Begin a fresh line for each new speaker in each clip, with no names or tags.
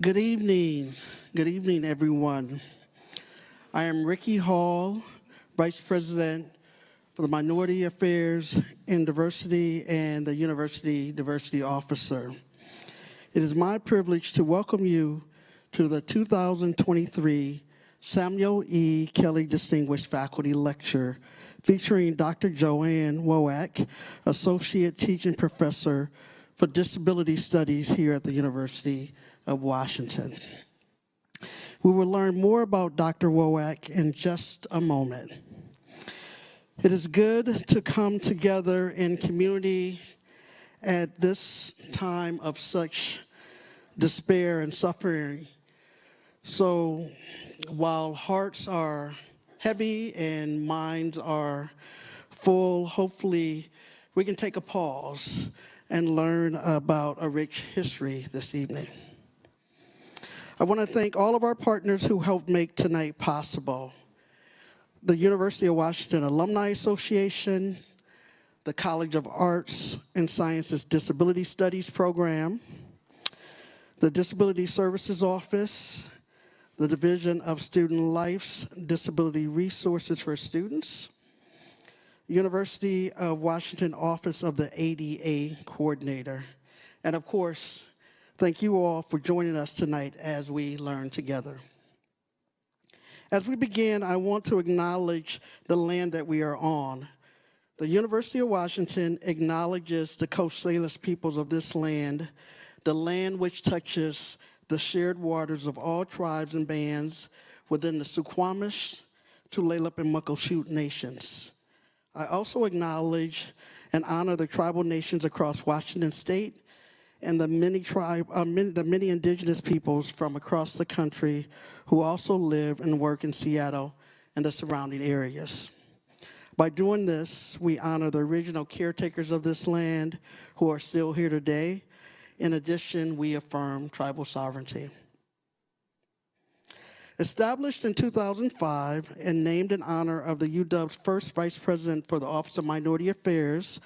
Good evening. Good evening, everyone. I am Ricky Hall, Vice President for the Minority Affairs and Diversity and the University Diversity Officer. It is my privilege to welcome you to the 2023 Samuel E. Kelly Distinguished Faculty Lecture featuring Dr. Joanne Woiak, Associate Teaching Professor for Disability Studies here at the University of Washington. We will learn more about Dr. Woiak in just a moment. It is good to come together in community at this time of such despair and suffering. So while hearts are heavy and minds are full, hopefully we can take a pause and learn about a rich history this evening. I want to thank all of our partners who helped make tonight possible. The University of Washington Alumni Association, the College of Arts and Sciences Disability Studies Program, the Disability Services Office, the Division of Student Life's Disability Resources for Students, University of Washington Office of the ADA Coordinator, and of course, thank you all for joining us tonight as we learn together. As we begin, I want to acknowledge the land that we are on. The University of Washington acknowledges the Coast Salish peoples of this land, the land which touches the shared waters of all tribes and bands within the Suquamish, Tulalip, and Muckleshoot nations. I also acknowledge and honor the tribal nations across Washington State and the many indigenous peoples from across the country who also live and work in Seattle and the surrounding areas. By doing this, we honor the original caretakers of this land who are still here today. In addition, we affirm tribal sovereignty. Established in 2005 and named in honor of the UW's first Vice President for the Office of Minority Affairs,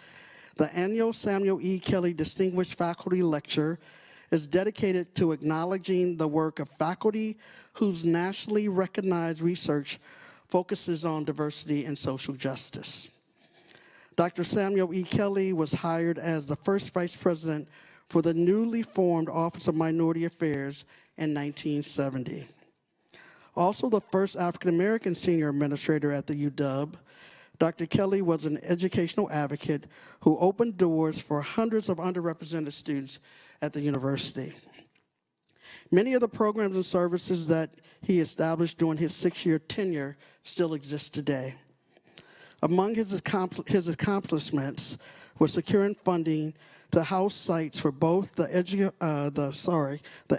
the annual Samuel E. Kelly Distinguished Faculty Lecture is dedicated to acknowledging the work of faculty whose nationally recognized research focuses on diversity and social justice. Dr. Samuel E. Kelly was hired as the first Vice President for the newly formed Office of Minority Affairs in 1970. Also the first African-American senior administrator at the UW, Dr. Kelly was an educational advocate who opened doors for hundreds of underrepresented students at the university. Many of the programs and services that he established during his 6-year tenure still exist today. Among his accomplishments were securing funding to house sites for both the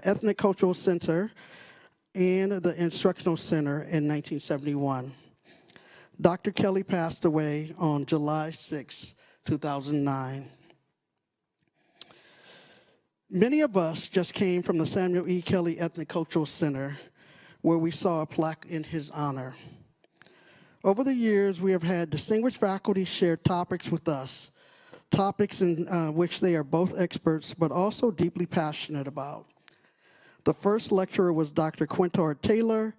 Ethnic Cultural Center and the Instructional Center in 1971. Dr. Kelly passed away on July 6, 2009. Many of us just came from the Samuel E. Kelly Ethnic Cultural Center, where we saw a plaque in his honor. Over the years, we have had distinguished faculty share topics with us, topics in which they are both experts, but also deeply passionate about. The first lecturer was Dr. Quintard Taylor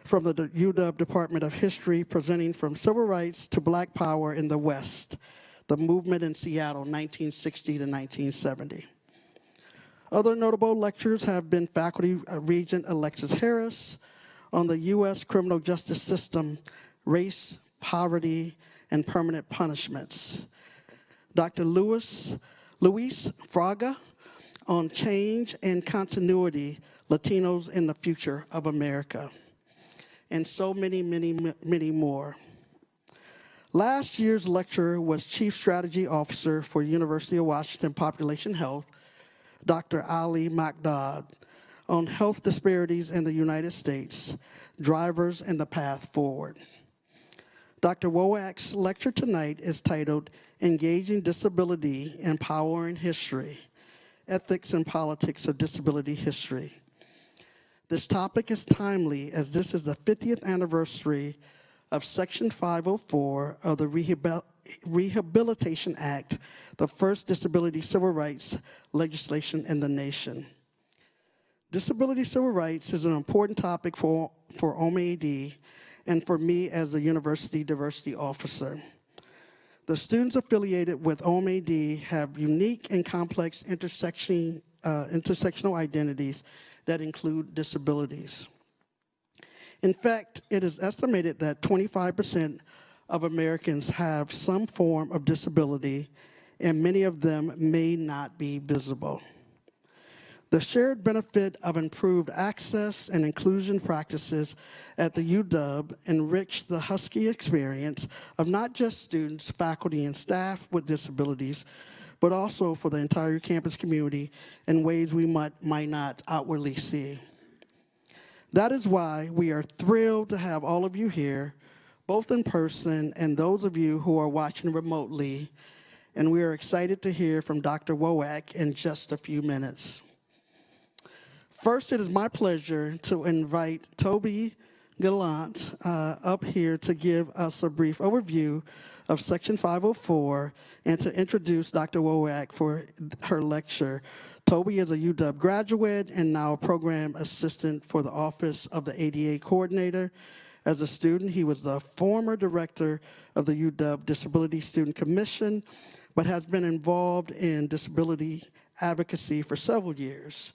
from the UW Department of History, presenting From Civil Rights to Black Power in the West, the movement in Seattle, 1960 to 1970. Other notable lectures have been faculty Regent Alexis Harris on the U.S. criminal justice system, race, poverty, and permanent punishments. Dr. Luis Fraga on change and continuity, Latinos in the future of America. And so many, many more. Last year's lecturer was Chief Strategy Officer for University of Washington Population Health, Dr. Ali Macdad, on health disparities in the United States, drivers and the path forward. Dr. Woiak's lecture tonight is titled Engaging Disability, Empowering History, Ethics and Politics of Disability History. This topic is timely as this is the 50th anniversary of Section 504 of the Rehabilitation Act, the first disability civil rights legislation in the nation. Disability civil rights is an important topic for OMAD and for me as a university diversity officer. The students affiliated with OMAD have unique and complex intersectional identities that include disabilities. In fact, it is estimated that 25% of Americans have some form of disability, and many of them may not be visible. The shared benefit of improved access and inclusion practices at the UW enriched the Husky experience of not just students, faculty, and staff with disabilities, but also for the entire campus community in ways we might not outwardly see. That is why we are thrilled to have all of you here, both in person and those of you who are watching remotely, and we are excited to hear from Dr. Woiak in just a few minutes. First, it is my pleasure to invite Toby Gallant up here to give us a brief overview of Section 504 and to introduce Dr. Woiak for her lecture. Toby is a UW graduate and now a program assistant for the Office of the ADA Coordinator. As a student, he was the former director of the UW Disability Student Commission, but has been involved in disability advocacy for several years.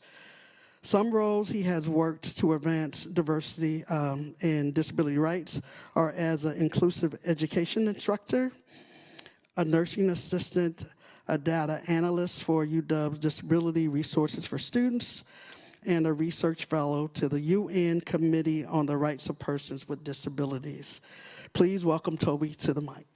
Some roles he has worked to advance diversity and disability rights are as an inclusive education instructor, a nursing assistant, a data analyst for UW's Disability Resources for Students, and a research fellow to the UN Committee on the Rights of Persons with Disabilities. Please welcome Toby to the mic.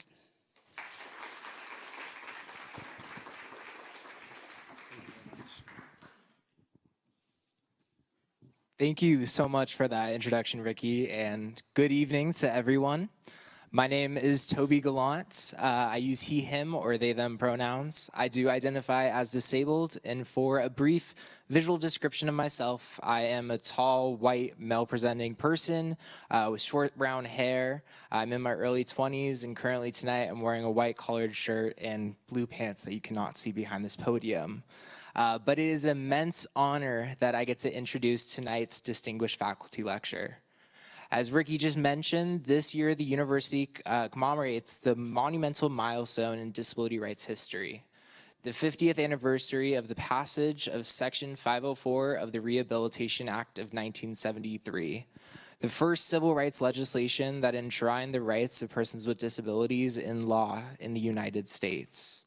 Thank you so much for that introduction, Ricky, and good evening to everyone. My name is Toby Gallant. I use he, him, or they, them pronouns. I do identify as disabled, and for a brief visual description of myself, I am a tall, white, male-presenting person with short brown hair. I'm in my early 20s, and currently tonight I'm wearing a white collared shirt and blue pants that you cannot see behind this podium. But it is an immense honor that I get to introduce tonight's distinguished faculty lecture. As Ricky just mentioned, this year the university commemorates the monumental milestone in disability rights history, the 50th anniversary of the passage of Section 504 of the Rehabilitation Act of 1973, the first civil rights legislation that enshrined the rights of persons with disabilities in law in the United States.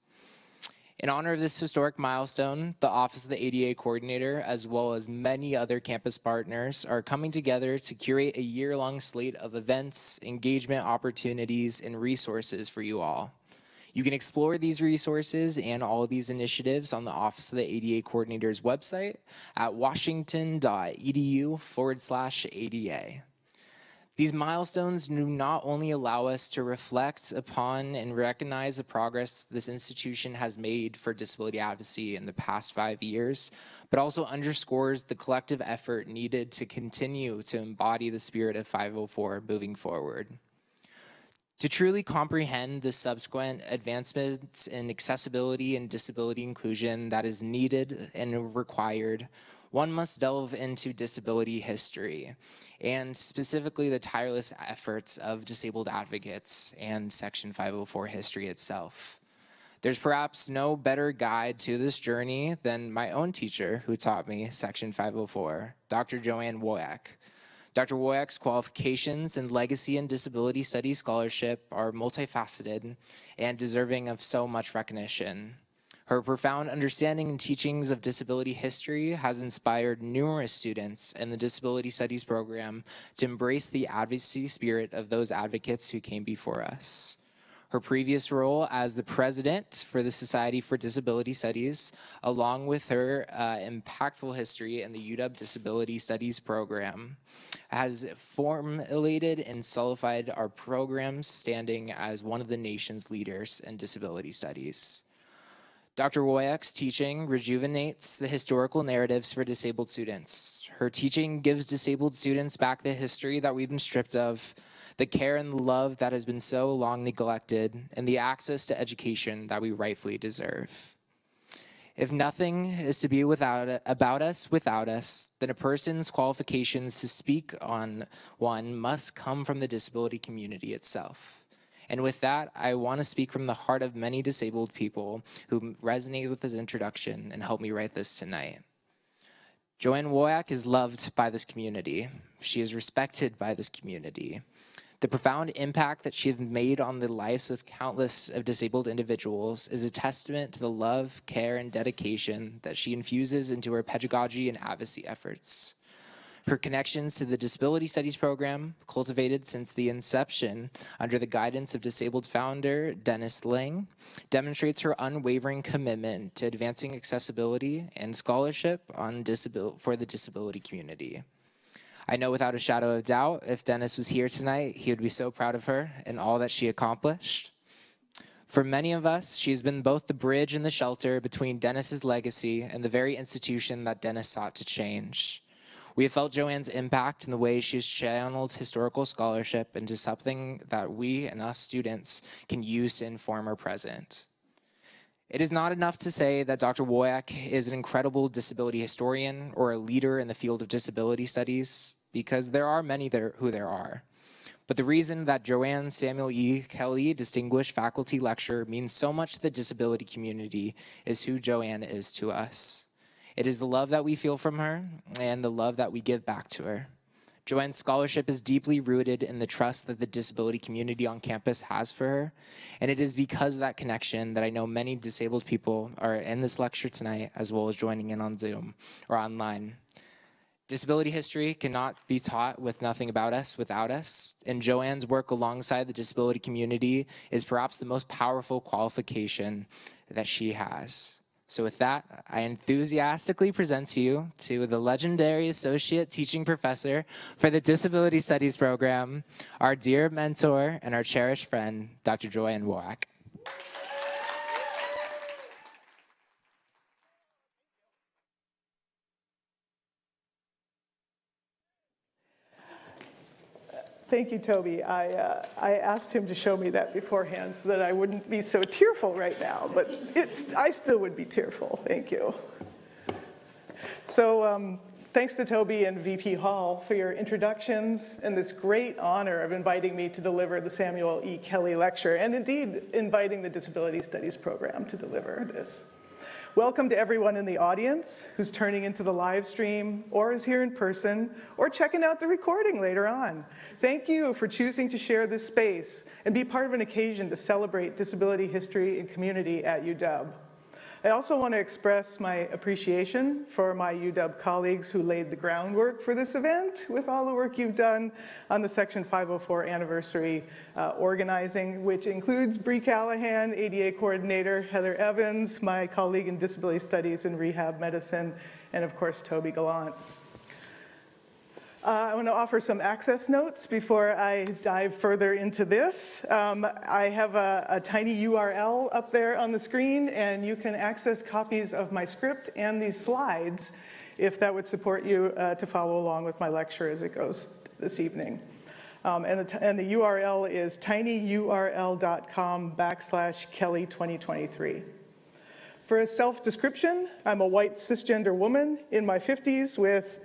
In honor of this historic milestone, the Office of the ADA Coordinator, as well as many other campus partners, are coming together to curate a year-long slate of events, engagement opportunities, and resources for you all. You can explore these resources and all of these initiatives on the Office of the ADA Coordinator's website at washington.edu/ADA. These milestones do not only allow us to reflect upon and recognize the progress this institution has made for disability advocacy in the past 5 years, but also underscores the collective effort needed to continue to embody the spirit of 504 moving forward. To truly comprehend the subsequent advancements in accessibility and disability inclusion that is needed and required, one must delve into disability history, and specifically the tireless efforts of disabled advocates and Section 504 history itself. There's perhaps no better guide to this journey than my own teacher who taught me Section 504, Dr. Joanne Woiak. Dr. Woiak's qualifications and legacy in disability studies scholarship are multifaceted and deserving of so much recognition. Her profound understanding and teachings of disability history has inspired numerous students in the Disability Studies program to embrace the advocacy spirit of those advocates who came before us. Her previous role as the president for the Society for Disability Studies, along with her impactful history in the UW Disability Studies program, has formulated and solidified our program's standing as one of the nation's leaders in disability studies. Dr. Woiak's teaching rejuvenates the historical narratives for disabled students. Her teaching gives disabled students back the history that we've been stripped of, the care and the love that has been so long neglected, and the access to education that we rightfully deserve. If nothing is to be about us without us, then a person's qualifications to speak on one must come from the disability community itself. And with that, I want to speak from the heart of many disabled people who resonate with this introduction and help me write this tonight. Joanne Woiak is loved by this community. She is respected by this community. The profound impact that she has made on the lives of countless of disabled individuals is a testament to the love, care, and dedication that she infuses into her pedagogy and advocacy efforts. Her connections to the Disability Studies program, cultivated since the inception under the guidance of disabled founder Dennis Ling, demonstrates her unwavering commitment to advancing accessibility and scholarship for the disability community. I know without a shadow of doubt, if Dennis was here tonight, he would be so proud of her and all that she accomplished. For many of us, she has been both the bridge and the shelter between Dennis's legacy and the very institution that Dennis sought to change. We have felt Joanne's impact in the way she has channeled historical scholarship into something that we and us students can use to inform our present. It is not enough to say that Dr. Woiak is an incredible disability historian or a leader in the field of disability studies, because there are many who there are. But the reason that Joanne Samuel E. Kelly Distinguished Faculty Lecturer means so much to the disability community is who Joanne is to us. It is the love that we feel from her and the love that we give back to her. Joanne's scholarship is deeply rooted in the trust that the disability community on campus has for her, and it is because of that connection that I know many disabled people are in this lecture tonight, as well as joining in on Zoom or online. Disability history cannot be taught with nothing about us without us, and Joanne's work alongside the disability community is perhaps the most powerful qualification that she has. So with that, I enthusiastically present to you the legendary Associate Teaching Professor for the Disability Studies program, our dear mentor and our cherished friend, Dr. Joanne Woiak.
Thank you, Toby. I asked him to show me that beforehand so that I wouldn't be so tearful right now, but I still would be tearful. Thank you. So thanks to Toby and VP Hall for your introductions and this great honor of inviting me to deliver the Samuel E. Kelly Lecture, and indeed inviting the Disability Studies program to deliver this. Welcome to everyone in the audience who's turning into the live stream or is here in person or checking out the recording later on. Thank you for choosing to share this space and be part of an occasion to celebrate disability history and community at UW. I also want to express my appreciation for my UW colleagues who laid the groundwork for this event with all the work you've done on the Section 504 anniversary organizing, which includes Bree Callahan, ADA coordinator, Heather Evans, my colleague in disability studies and rehab medicine, and of course, Toby Gallant. I want to offer some access notes before I dive further into this. I have a tiny URL up there on the screen, and you can access copies of my script and these slides if that would support you to follow along with my lecture as it goes this evening. And the URL is tinyurl.com/Kelly2023. For a self-description, I'm a white cisgender woman in my 50s with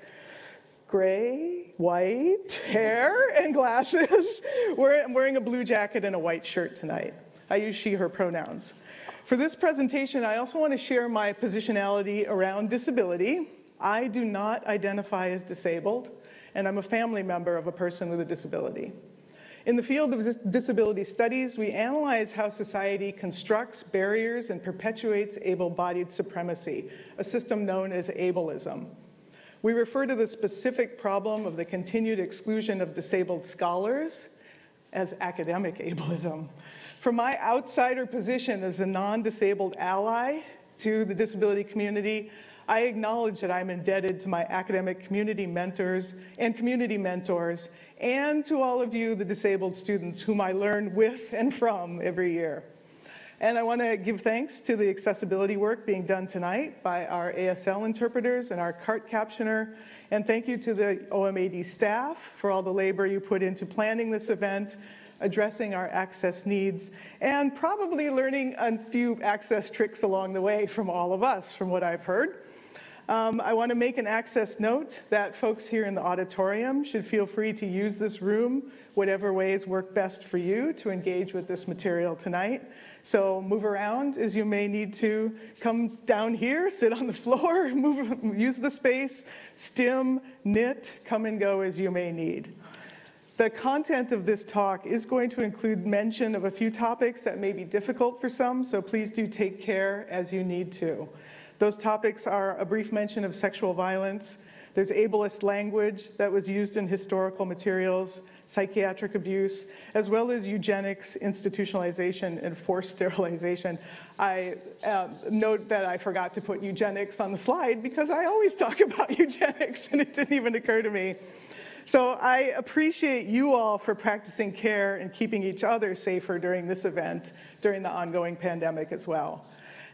gray, white hair and glasses. I'm wearing a blue jacket and a white shirt tonight. I use she, her pronouns. For this presentation, I also want to share my positionality around disability. I do not identify as disabled, and I'm a family member of a person with a disability. In the field of disability studies, we analyze how society constructs barriers and perpetuates able-bodied supremacy, a system known as ableism. We refer to the specific problem of the continued exclusion of disabled scholars as academic ableism. From my outsider position as a non-disabled ally to the disability community, I acknowledge that I'm indebted to my academic community mentors and community mentors, and to all of you, the disabled students, whom I learn with and from every year. And I want to give thanks to the accessibility work being done tonight by our ASL interpreters and our CART captioner. And thank you to the OMAD staff for all the labor you put into planning this event, addressing our access needs, and probably learning a few access tricks along the way from all of us, from what I've heard. I want to make an access note that folks here in the auditorium should feel free to use this room whatever ways work best for you to engage with this material tonight. So move around as you may need to. Come down here, sit on the floor, use the space, stim, knit, come and go as you may need. The content of this talk is going to include mention of a few topics that may be difficult for some, so please do take care as you need to. Those topics are a brief mention of sexual violence. There's ableist language that was used in historical materials, psychiatric abuse, as well as eugenics, institutionalization, and forced sterilization. I note that I forgot to put eugenics on the slide because I always talk about eugenics and it didn't even occur to me. So I appreciate you all for practicing care and keeping each other safer during this event, during the ongoing pandemic as well.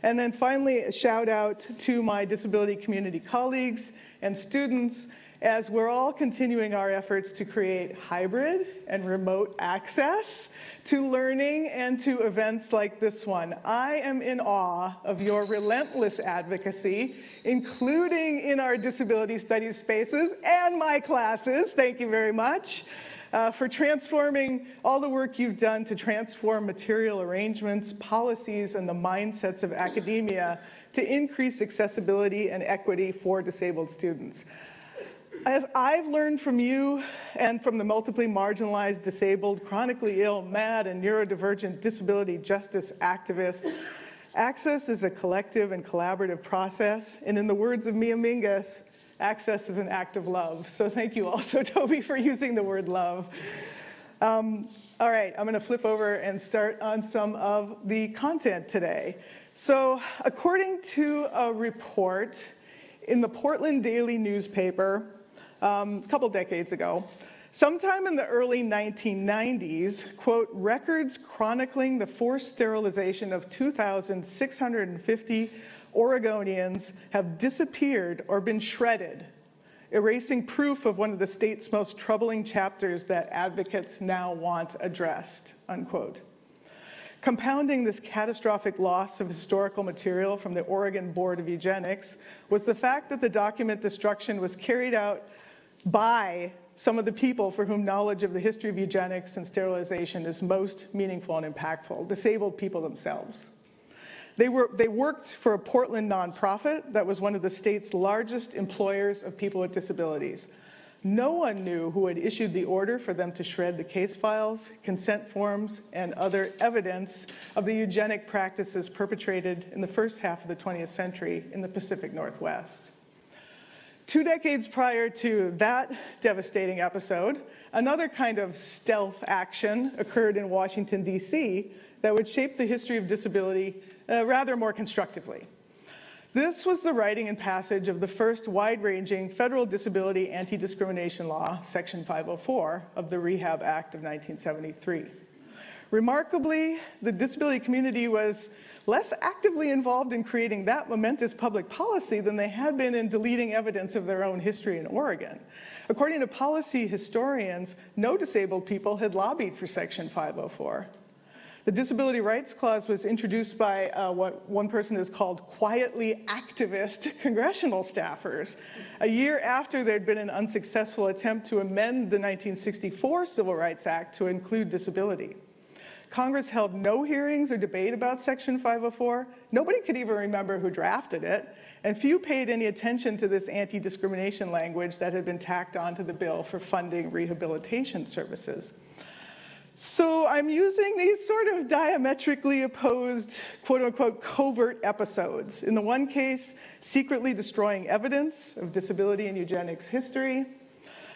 And then finally, a shout out to my disability community colleagues and students as we're all continuing our efforts to create hybrid and remote access to learning and to events like this one. I am in awe of your relentless advocacy, including in our disability studies spaces and my classes. Thank you very much. For transforming all the work you've done to transform material arrangements, policies, and the mindsets of academia to increase accessibility and equity for disabled students. As I've learned from you and from the multiply marginalized, disabled, chronically ill, MAD, and neurodivergent disability justice activists, access is a collective and collaborative process, and in the words of Mia Mingus, access is an act of love. So thank you also, Toby, for using the word love. All right, I'm going to flip over and start on some of the content today. So according to a report in the Portland Daily newspaper a couple decades ago, sometime in the early 1990s, quote, records chronicling the forced sterilization of 2,650 Oregonians have disappeared or been shredded, erasing proof of one of the state's most troubling chapters that advocates now want addressed, unquote. Compounding this catastrophic loss of historical material from the Oregon Board of Eugenics was the fact that the document destruction was carried out by some of the people for whom knowledge of the history of eugenics and sterilization is most meaningful and impactful, disabled people themselves. They worked for a Portland nonprofit that was one of the state's largest employers of people with disabilities. No one knew who had issued the order for them to shred the case files, consent forms, and other evidence of the eugenic practices perpetrated in the first half of the 20th century in the Pacific Northwest. 2 decades prior to that devastating episode, another kind of stealth action occurred in Washington, D.C. that would shape the history of disability rather more constructively. This was the writing and passage of the first wide-ranging federal disability anti-discrimination law, Section 504 of the Rehab Act of 1973. Remarkably, the disability community was less actively involved in creating that momentous public policy than they had been in deleting evidence of their own history in Oregon. According to policy historians, no disabled people had lobbied for Section 504. The Disability Rights Clause was introduced by what one person has called quietly activist congressional staffers, a year after there'd been an unsuccessful attempt to amend the 1964 Civil Rights Act to include disability. Congress held no hearings or debate about Section 504. Nobody could even remember who drafted it, and few paid any attention to this anti-discrimination language that had been tacked onto the bill for funding rehabilitation services. So I'm using these sort of diametrically opposed, quote-unquote, covert episodes. In the one case, secretly destroying evidence of disability and eugenics history,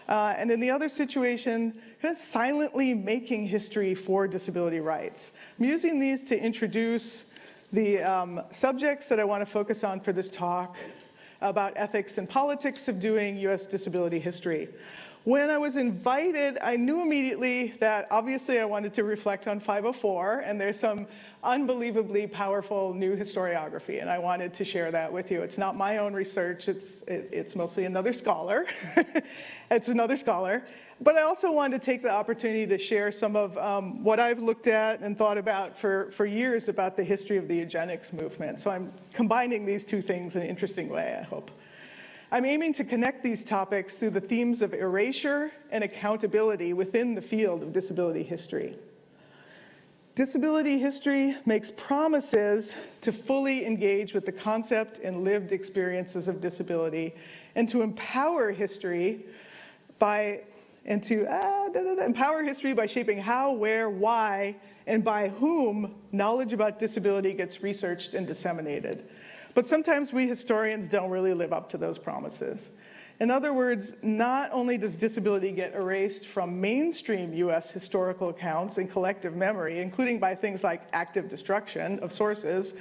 and in the other situation, kind of silently making history for disability rights. I'm using these to introduce the subjects that I want to focus on for this talk about ethics and politics of doing U.S. disability history. When I was invited, I knew immediately that obviously I wanted to reflect on 504, and there's some unbelievably powerful new historiography, and I wanted to share that with you. It's not my own research, it's mostly another scholar. It's another scholar. But I also wanted to take the opportunity to share some of what I've looked at and thought about for years about the history of the eugenics movement. So I'm combining these two things in an interesting way, I hope. I'm aiming to connect these topics through the themes of erasure and accountability within the field of disability history. Disability history makes promises to fully engage with the concept and lived experiences of disability and to empower history by shaping how, where, why, and by whom knowledge about disability gets researched and disseminated. But sometimes we historians don't really live up to those promises. In other words, not only does disability get erased from mainstream US historical accounts and collective memory, including by things like active destruction of sources,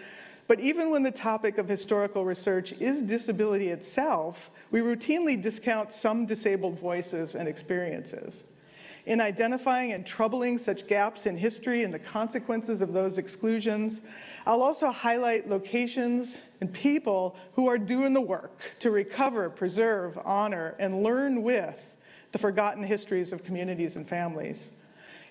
but even when the topic of historical research is disability itself, we routinely discount some disabled voices and experiences. In identifying and troubling such gaps in history and the consequences of those exclusions, I'll also highlight locations and people who are doing the work to recover, preserve, honor, and learn with the forgotten histories of communities and families.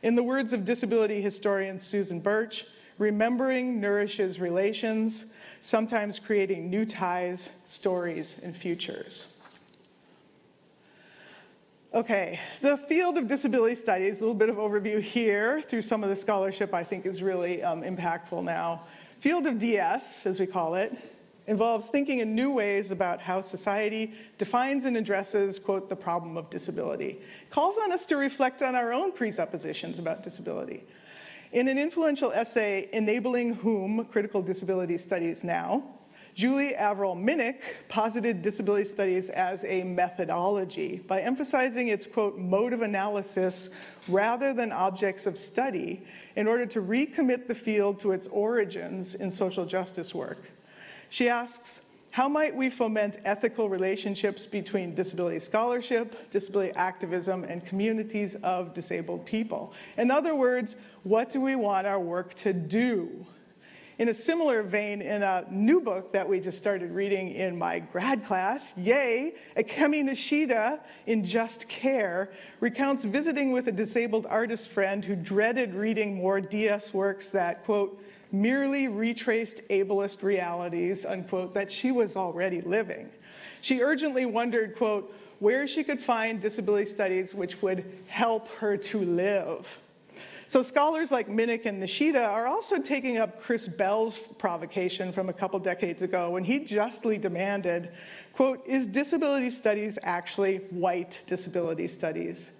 In the words of disability historian Susan Birch, remembering nourishes relations, sometimes creating new ties, stories, and futures. Okay, the field of disability studies, a little bit of overview here through some of the scholarship I think is really impactful now. Field of DS, as we call it, involves thinking in new ways about how society defines and addresses, quote, the problem of disability. Calls on us to reflect on our own presuppositions about disability. In an influential essay, Enabling Whom? Critical Disability Studies Now, Julie Averill-Minnick posited disability studies as a methodology by emphasizing its, quote, mode of analysis rather than objects of study in order to recommit the field to its origins in social justice work. She asks, how might we foment ethical relationships between disability scholarship, disability activism, and communities of disabled people? In other words, what do we want our work to do? In a similar vein, in a new book that we just started reading in my grad class, yay, Akemi Nishida in Just Care recounts visiting with a disabled artist friend who dreaded reading more DS works that, quote, merely retraced ableist realities, unquote, that she was already living. She urgently wondered, quote, where she could find disability studies which would help her to live. So scholars like Minnick and Nishida are also taking up Chris Bell's provocation from a couple decades ago when he justly demanded, quote, is disability studies actually white disability studies?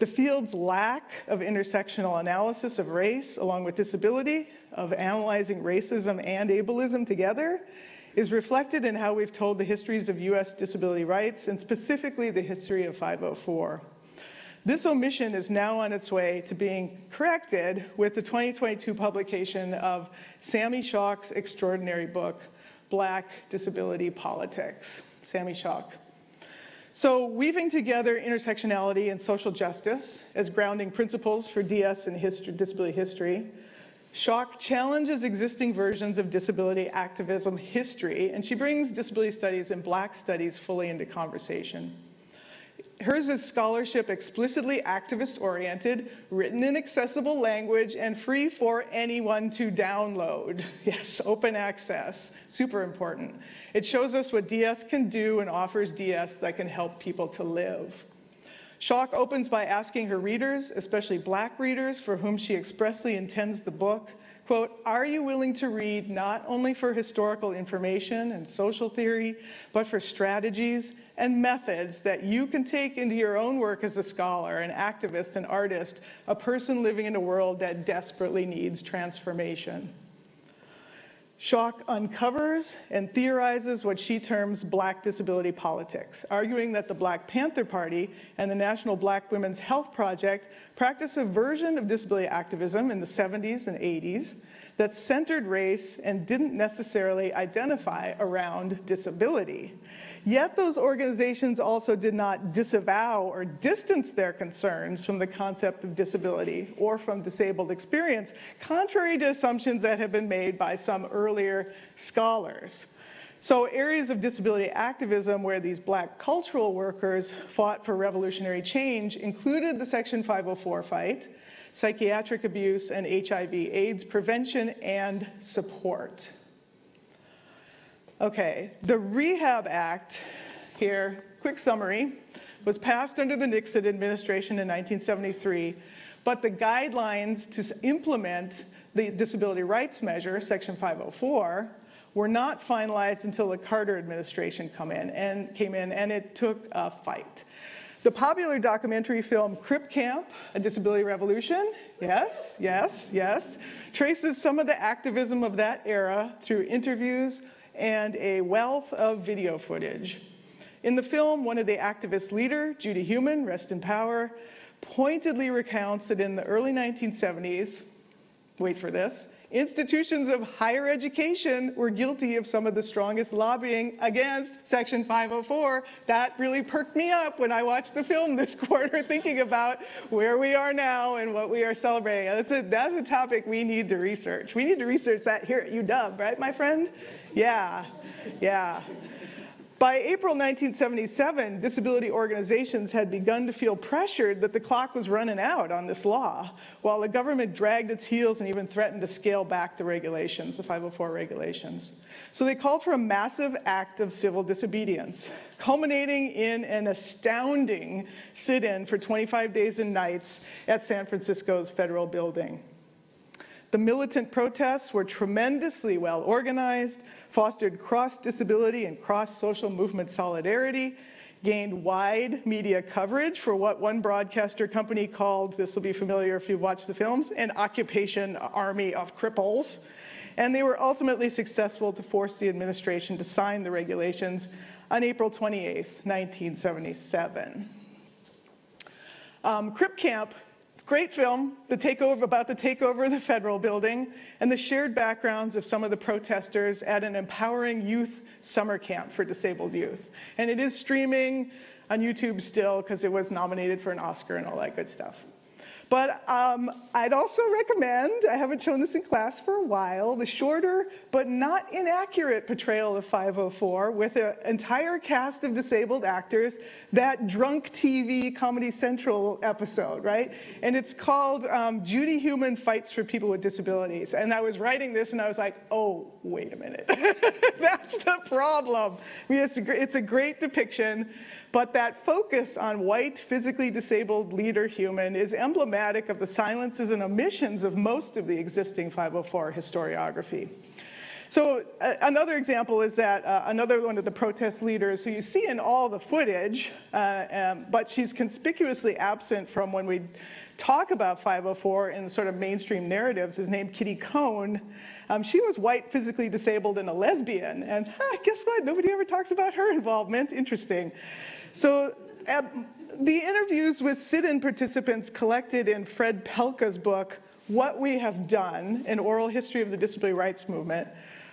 The field's lack of intersectional analysis of race along with disability, of analyzing racism and ableism together, is reflected in how we've told the histories of US disability rights and specifically the history of 504. This omission is now on its way to being corrected with the 2022 publication of Sami Schock's extraordinary book, Black Disability Politics. Sami Schock. So weaving together intersectionality and social justice as grounding principles for DS and disability history, Schock challenges existing versions of disability activism history, and she brings disability studies and Black studies fully into conversation. Hers is scholarship explicitly activist-oriented, written in accessible language, and free for anyone to download. Yes, open access, super important. It shows us what DS can do and offers DS that can help people to live. Schock opens by asking her readers, especially Black readers for whom she expressly intends the book, quote, are you willing to read not only for historical information and social theory, but for strategies and methods that you can take into your own work as a scholar, an activist, an artist, a person living in a world that desperately needs transformation? Schock uncovers and theorizes what she terms Black disability politics, arguing that the Black Panther Party and the National Black Women's Health Project practice a version of disability activism in the 70s and 80s that centered race and didn't necessarily identify around disability. Yet those organizations also did not disavow or distance their concerns from the concept of disability or from disabled experience, contrary to assumptions that have been made by some earlier scholars. So areas of disability activism where these Black cultural workers fought for revolutionary change included the Section 504 fight, psychiatric abuse, and HIV/AIDS prevention and support. Okay, the Rehab Act, here, quick summary, was passed under the Nixon administration in 1973, but the guidelines to implement the disability rights measure, Section 504, were not finalized until the Carter administration came in, and it took a fight. The popular documentary film Crip Camp, A Disability Revolution, yes, traces some of the activism of that era through interviews and a wealth of video footage. In the film, one of the activist leader, Judy Heumann, rest in power, pointedly recounts that in the early 1970s, wait for this, institutions of higher education were guilty of some of the strongest lobbying against Section 504. That really perked me up when I watched the film this quarter, thinking about where we are now and what we are celebrating. That's a topic we need to research. We need to research that here at UW, right, my friend? Yeah. By April 1977, disability organizations had begun to feel pressured that the clock was running out on this law, while the government dragged its heels and even threatened to scale back the regulations, the 504 regulations. So they called for a massive act of civil disobedience, culminating in an astounding sit-in for 25 days and nights at San Francisco's Federal Building. The militant protests were tremendously well organized, fostered cross-disability and cross-social movement solidarity, gained wide media coverage for what one broadcaster company called, this will be familiar if you've watched the films, an occupation army of cripples. And they were ultimately successful to force the administration to sign the regulations on April 28, 1977. Crip Camp, great film, about the takeover of the Federal Building and the shared backgrounds of some of the protesters at an empowering youth summer camp for disabled youth. And it is streaming on YouTube still because it was nominated for an Oscar and all that good stuff. But I'd also recommend, I haven't shown this in class for a while, the shorter but not inaccurate portrayal of 504 with an entire cast of disabled actors, that Drunk TV Comedy Central episode, right? And it's called Judy Heumann Fights for People with Disabilities. And I was writing this and I was like, oh, wait a minute. That's the problem. I mean, it's a great depiction, but that focus on white, physically disabled leader Heumann is emblematic of the silences and omissions of most of the existing 504 historiography. So another example is that another one of the protest leaders who you see in all the footage, but she's conspicuously absent from when we talk about 504 in sort of mainstream narratives, is named Kitty Cohn. She was white, physically disabled, and a lesbian. And guess what? Nobody ever talks about her involvement. Interesting. So the interviews with sit-in participants collected in Fred Pelka's book, What We Have Done, An Oral History of the Disability Rights Movement,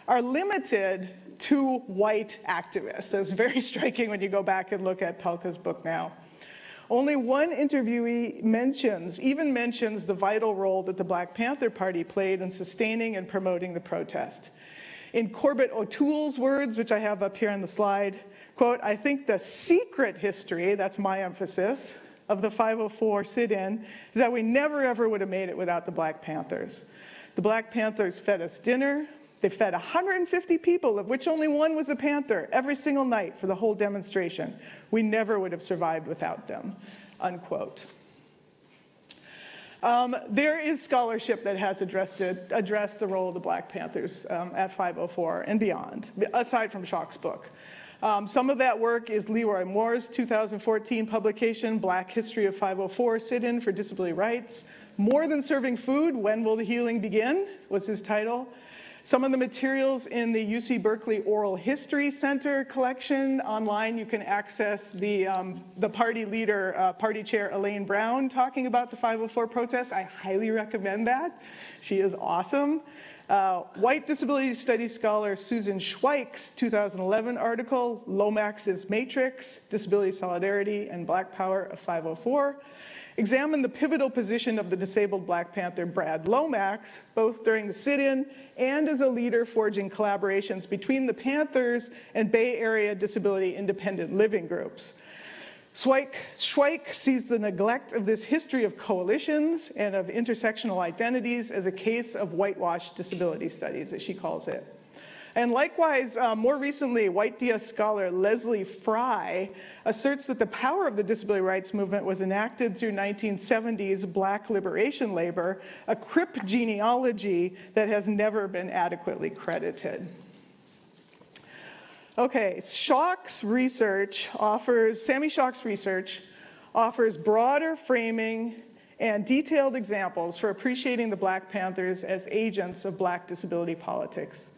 are limited to white activists. It's very striking when you go back and look at Pelka's book now. Only one interviewee mentions the vital role that the Black Panther Party played in sustaining and promoting the protest. In Corbett O'Toole's words, which I have up here on the slide, quote, "I think the secret history," that's my emphasis, "of the 504 sit-in is that we never ever would have made it without the Black Panthers. The Black Panthers fed us dinner. They fed 150 people, of which only one was a Panther, every single night for the whole demonstration. We never would have survived without them," unquote. There is scholarship that has addressed the role of the Black Panthers at 504 and beyond, aside from Schock's book. Some of that work is Leroy Moore's 2014 publication, Black History of 504, Sit-in for Disability Rights. More Than Serving Food, When Will the Healing Begin? Was his title. Some of the materials in the UC Berkeley Oral History Center collection. Online, you can access the party leader, party chair Elaine Brown, talking about the 504 protests. I highly recommend that. She is awesome. White disability studies scholar Susan Schweik's 2011 article, Lomax's Matrix, Disability Solidarity and Black Power of 504, examined the pivotal position of the disabled Black Panther Brad Lomax, both during the sit-in and as a leader forging collaborations between the Panthers and Bay Area disability independent living groups. Schweik sees the neglect of this history of coalitions and of intersectional identities as a case of whitewashed disability studies, as she calls it. And likewise, more recently, white DS scholar Leslie Fry asserts that the power of the disability rights movement was enacted through 1970s Black liberation labor, a crip genealogy that has never been adequately credited. Okay, Schock's research Sammy Schock's research offers broader framing and detailed examples for appreciating the Black Panthers as agents of Black disability politics.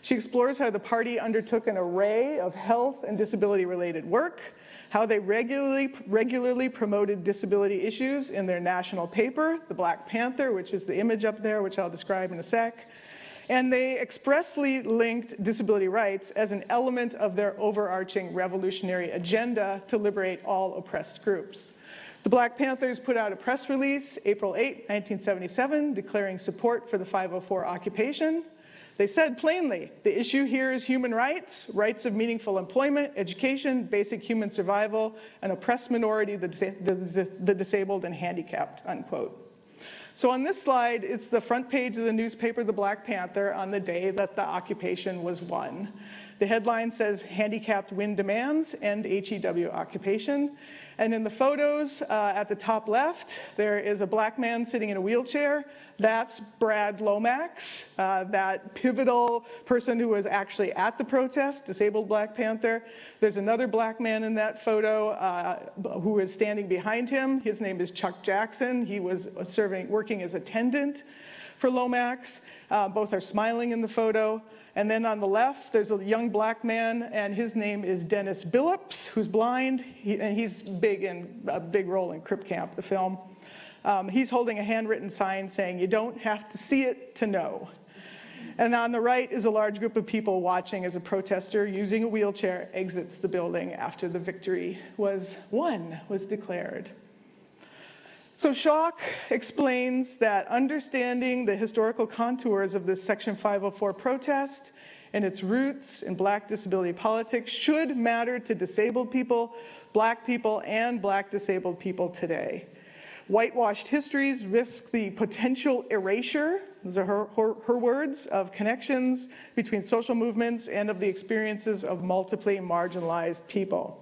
She explores how the party undertook an array of health and disability-related work, how they regularly promoted disability issues in their national paper, the Black Panther, which is the image up there, which I'll describe in a sec, and they expressly linked disability rights as an element of their overarching revolutionary agenda to liberate all oppressed groups. The Black Panthers put out a press release, April 8, 1977, declaring support for the 504 occupation. They said plainly, the issue here is human rights, rights of meaningful employment, education, basic human survival, an oppressed minority, the disabled and handicapped, unquote. So on this slide, it's the front page of the newspaper, The Black Panther, on the day that the occupation was won. The headline says, "Handicapped Win Demands, End HEW Occupation." And in the photos at the top left, there is a Black man sitting in a wheelchair. That's Brad Lomax, that pivotal person who was actually at the protest, disabled Black Panther. There's another Black man in that photo who is standing behind him. His name is Chuck Jackson. He was working as attendant for Lomax. Both are smiling in the photo. And then on the left, there's a young Black man, and his name is Dennis Billups, who's blind, and he's big in a big role in Crip Camp, the film. He's holding a handwritten sign saying, "You don't have to see it to know." And on the right is a large group of people watching as a protester using a wheelchair exits the building after the victory was won, was declared. So Schock explains that understanding the historical contours of this Section 504 protest and its roots in Black disability politics should matter to disabled people, Black people, and Black disabled people today. Whitewashed histories risk the potential erasure, those are her words, of connections between social movements and of the experiences of multiply marginalized people.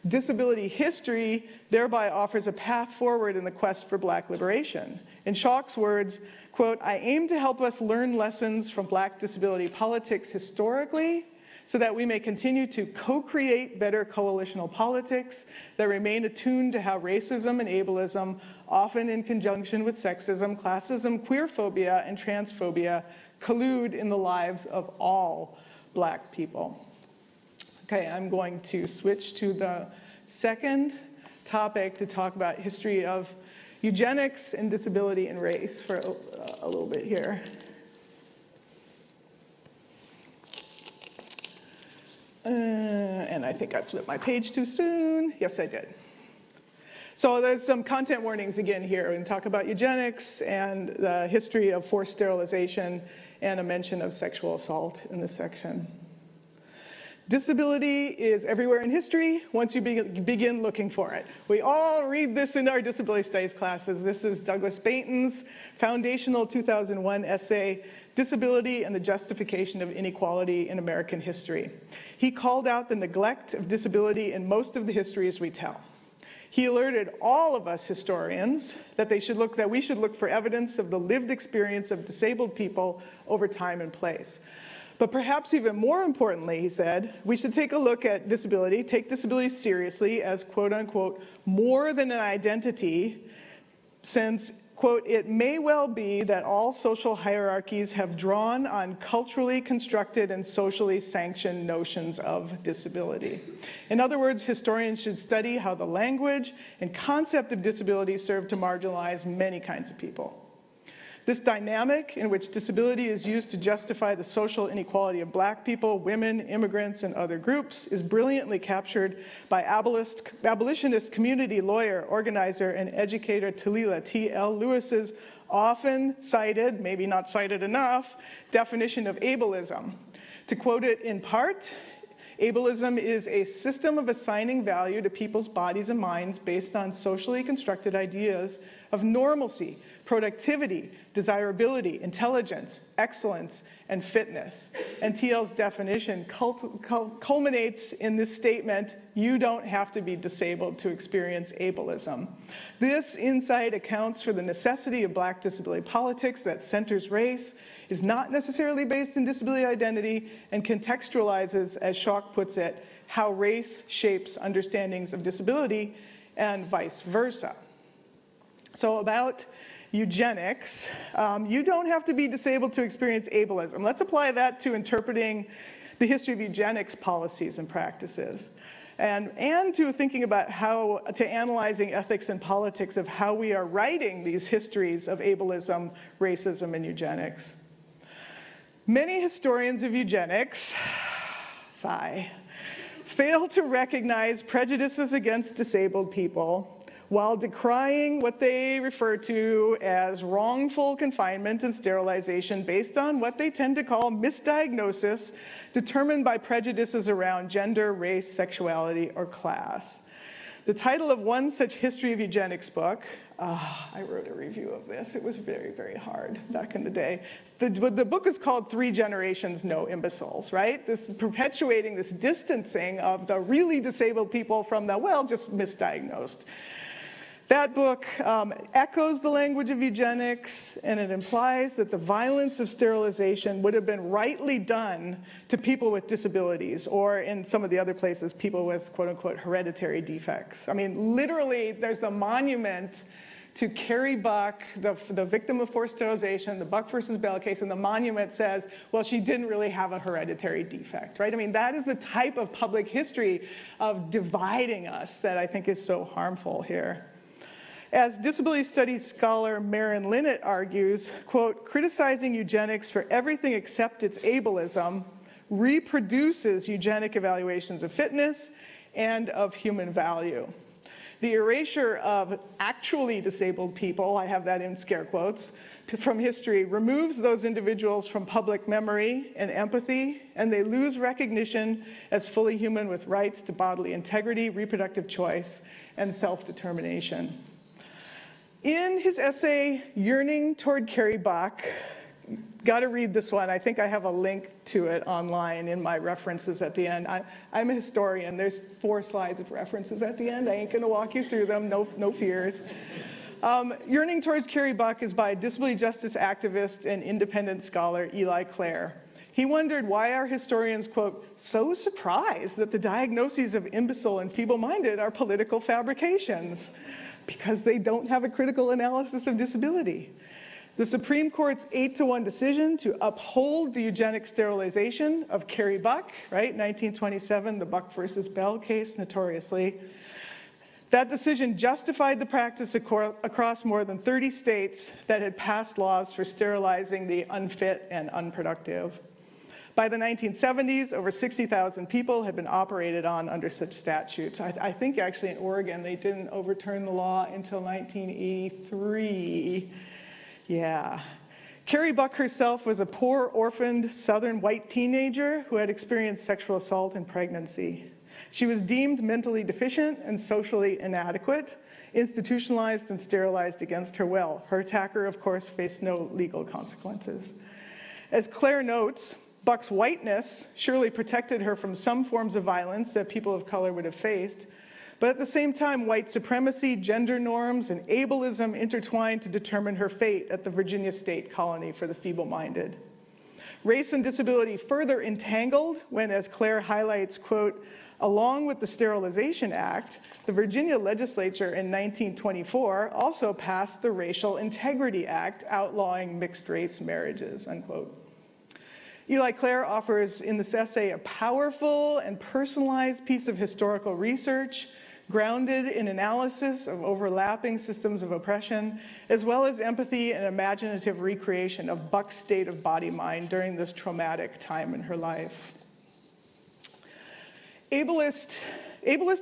Disability history thereby offers a path forward in the quest for Black liberation. In Schock's words, quote, "I aim to help us learn lessons from Black disability politics historically so that we may continue to co-create better coalitional politics that remain attuned to how racism and ableism, often in conjunction with sexism, classism, queerphobia, and transphobia, collude in the lives of all Black people." Okay, I'm going to switch to the second topic to talk about history of eugenics and disability and race for a little bit here. And I think I flipped my page too soon. Yes, I did. So there's some content warnings again here. We talk about eugenics and the history of forced sterilization and a mention of sexual assault in this section. Disability is everywhere in history once you begin looking for it. We all read this in our disability studies classes. This is Douglas Bainton's foundational 2001 essay, Disability and the Justification of Inequality in American History. He called out the neglect of disability in most of the histories we tell. He alerted all of us historians that we should look for evidence of the lived experience of disabled people over time and place. But perhaps even more importantly, he said, we should take a look at disability, take disability seriously as quote unquote more than an identity, since quote, "It may well be that all social hierarchies have drawn on culturally constructed and socially sanctioned notions of disability." In other words, historians should study how the language and concept of disability serve to marginalize many kinds of people. This dynamic in which disability is used to justify the social inequality of Black people, women, immigrants, and other groups is brilliantly captured by abolitionist community lawyer, organizer, and educator Talila T.L. Lewis's often cited, maybe not cited enough, definition of ableism. To quote it in part, ableism is a system of assigning value to people's bodies and minds based on socially constructed ideas of normalcy, productivity, desirability, intelligence, excellence, and fitness. And TL's definition culminates in this statement: you don't have to be disabled to experience ableism. This insight accounts for the necessity of Black disability politics that centers race, is not necessarily based in disability identity, and contextualizes, as Schock puts it, how race shapes understandings of disability and vice versa. So about eugenics, you don't have to be disabled to experience ableism. Let's apply that to interpreting the history of eugenics policies and practices, and to thinking about how, to analyzing ethics and politics of how we are writing these histories of ableism, racism, and eugenics. Many historians of eugenics, sigh, fail to recognize prejudices against disabled people while decrying what they refer to as wrongful confinement and sterilization based on what they tend to call misdiagnosis determined by prejudices around gender, race, sexuality, or class. The title of one such history of eugenics book, I wrote a review of this. It was very, very hard back in the day. The book is called 3 Generations, No Imbeciles, right? This perpetuating this distancing of the really disabled people from the, well, just misdiagnosed. That book echoes the language of eugenics, and it implies that the violence of sterilization would have been rightly done to people with disabilities, or in some of the other places, people with quote-unquote hereditary defects. I mean, literally, there's the monument to Carrie Buck, the victim of forced sterilization, the Buck versus Bell case, and the monument says, well, she didn't really have a hereditary defect, right? I mean, that is the type of public history of dividing us that I think is so harmful here. As disability studies scholar Maren Linnet argues, quote, criticizing eugenics for everything except its ableism reproduces eugenic evaluations of fitness and of human value. The erasure of actually disabled people, I have that in scare quotes, from history removes those individuals from public memory and empathy, and they lose recognition as fully human with rights to bodily integrity, reproductive choice, and self-determination. In his essay, Yearning Toward Carrie Buck, got to read this one. I think I have a link to it online in my references at the end. I'm a historian. There's 4 slides of references at the end. I ain't going to walk you through them, no fears. Yearning Towards Carrie Buck is by disability justice activist and independent scholar Eli Clare. He wondered why are historians, quote, so surprised that the diagnoses of imbecile and feeble-minded are political fabrications. Because they don't have a critical analysis of disability. The Supreme Court's 8-1 decision to uphold the eugenic sterilization of Carrie Buck, right, 1927, the Buck versus Bell case, notoriously. That decision justified the practice across more than 30 states that had passed laws for sterilizing the unfit and unproductive. By the 1970s, over 60,000 people had been operated on under such statutes. I think actually in Oregon, they didn't overturn the law until 1983. Yeah. Carrie Buck herself was a poor, orphaned, southern white teenager who had experienced sexual assault in pregnancy. She was deemed mentally deficient and socially inadequate, institutionalized and sterilized against her will. Her attacker, of course, faced no legal consequences. As Claire notes, Buck's whiteness surely protected her from some forms of violence that people of color would have faced, but at the same time, white supremacy, gender norms, and ableism intertwined to determine her fate at the Virginia State Colony for the Feeble-Minded. Race and disability further entangled when, as Claire highlights, quote, Along with the Sterilization Act, the Virginia legislature in 1924 also passed the Racial Integrity Act outlawing mixed-race marriages, unquote. Eli Clare offers in this essay a powerful and personalized piece of historical research grounded in analysis of overlapping systems of oppression, as well as empathy and imaginative recreation of Buck's state of body-mind during this traumatic time in her life. Ableist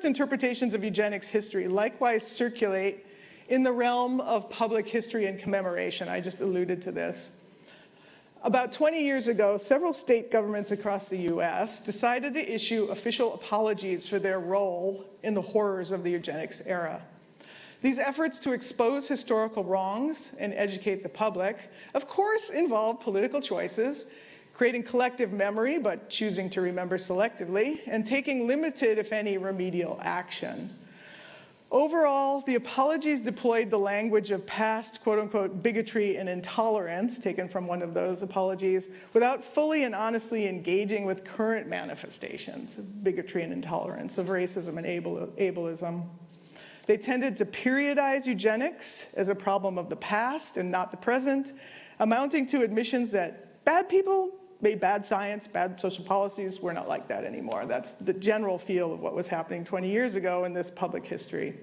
interpretations of eugenics history likewise circulate in the realm of public history and commemoration. I just alluded to this. About 20 years ago, several state governments across the US decided to issue official apologies for their role in the horrors of the eugenics era. These efforts to expose historical wrongs and educate the public, of course, involve political choices, creating collective memory, but choosing to remember selectively, and taking limited, if any, remedial action. Overall, the apologies deployed the language of past, quote-unquote, bigotry and intolerance, taken from one of those apologies, without fully and honestly engaging with current manifestations of bigotry and intolerance, of racism and ableism. They tended to periodize eugenics as a problem of the past and not the present, amounting to admissions that bad people made bad science, bad social policies. We're not like that anymore. That's the general feel of what was happening 20 years ago in this public history.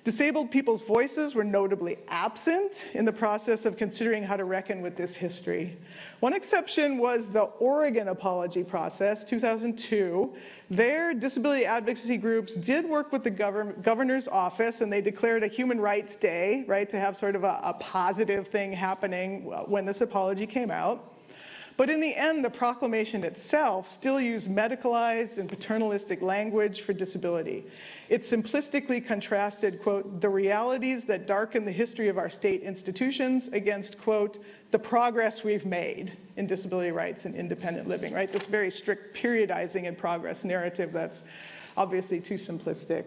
Disabled people's voices were notably absent in the process of considering how to reckon with this history. One exception was the Oregon apology process, 2002. There, disability advocacy groups did work with the governor's office, and they declared a Human Rights Day, right, to have sort of a positive thing happening when this apology came out. But in the end, the proclamation itself still used medicalized and paternalistic language for disability. It simplistically contrasted, quote, the realities that darken the history of our state institutions against, quote, the progress we've made in disability rights and independent living, right? This very strict periodizing and progress narrative that's obviously too simplistic.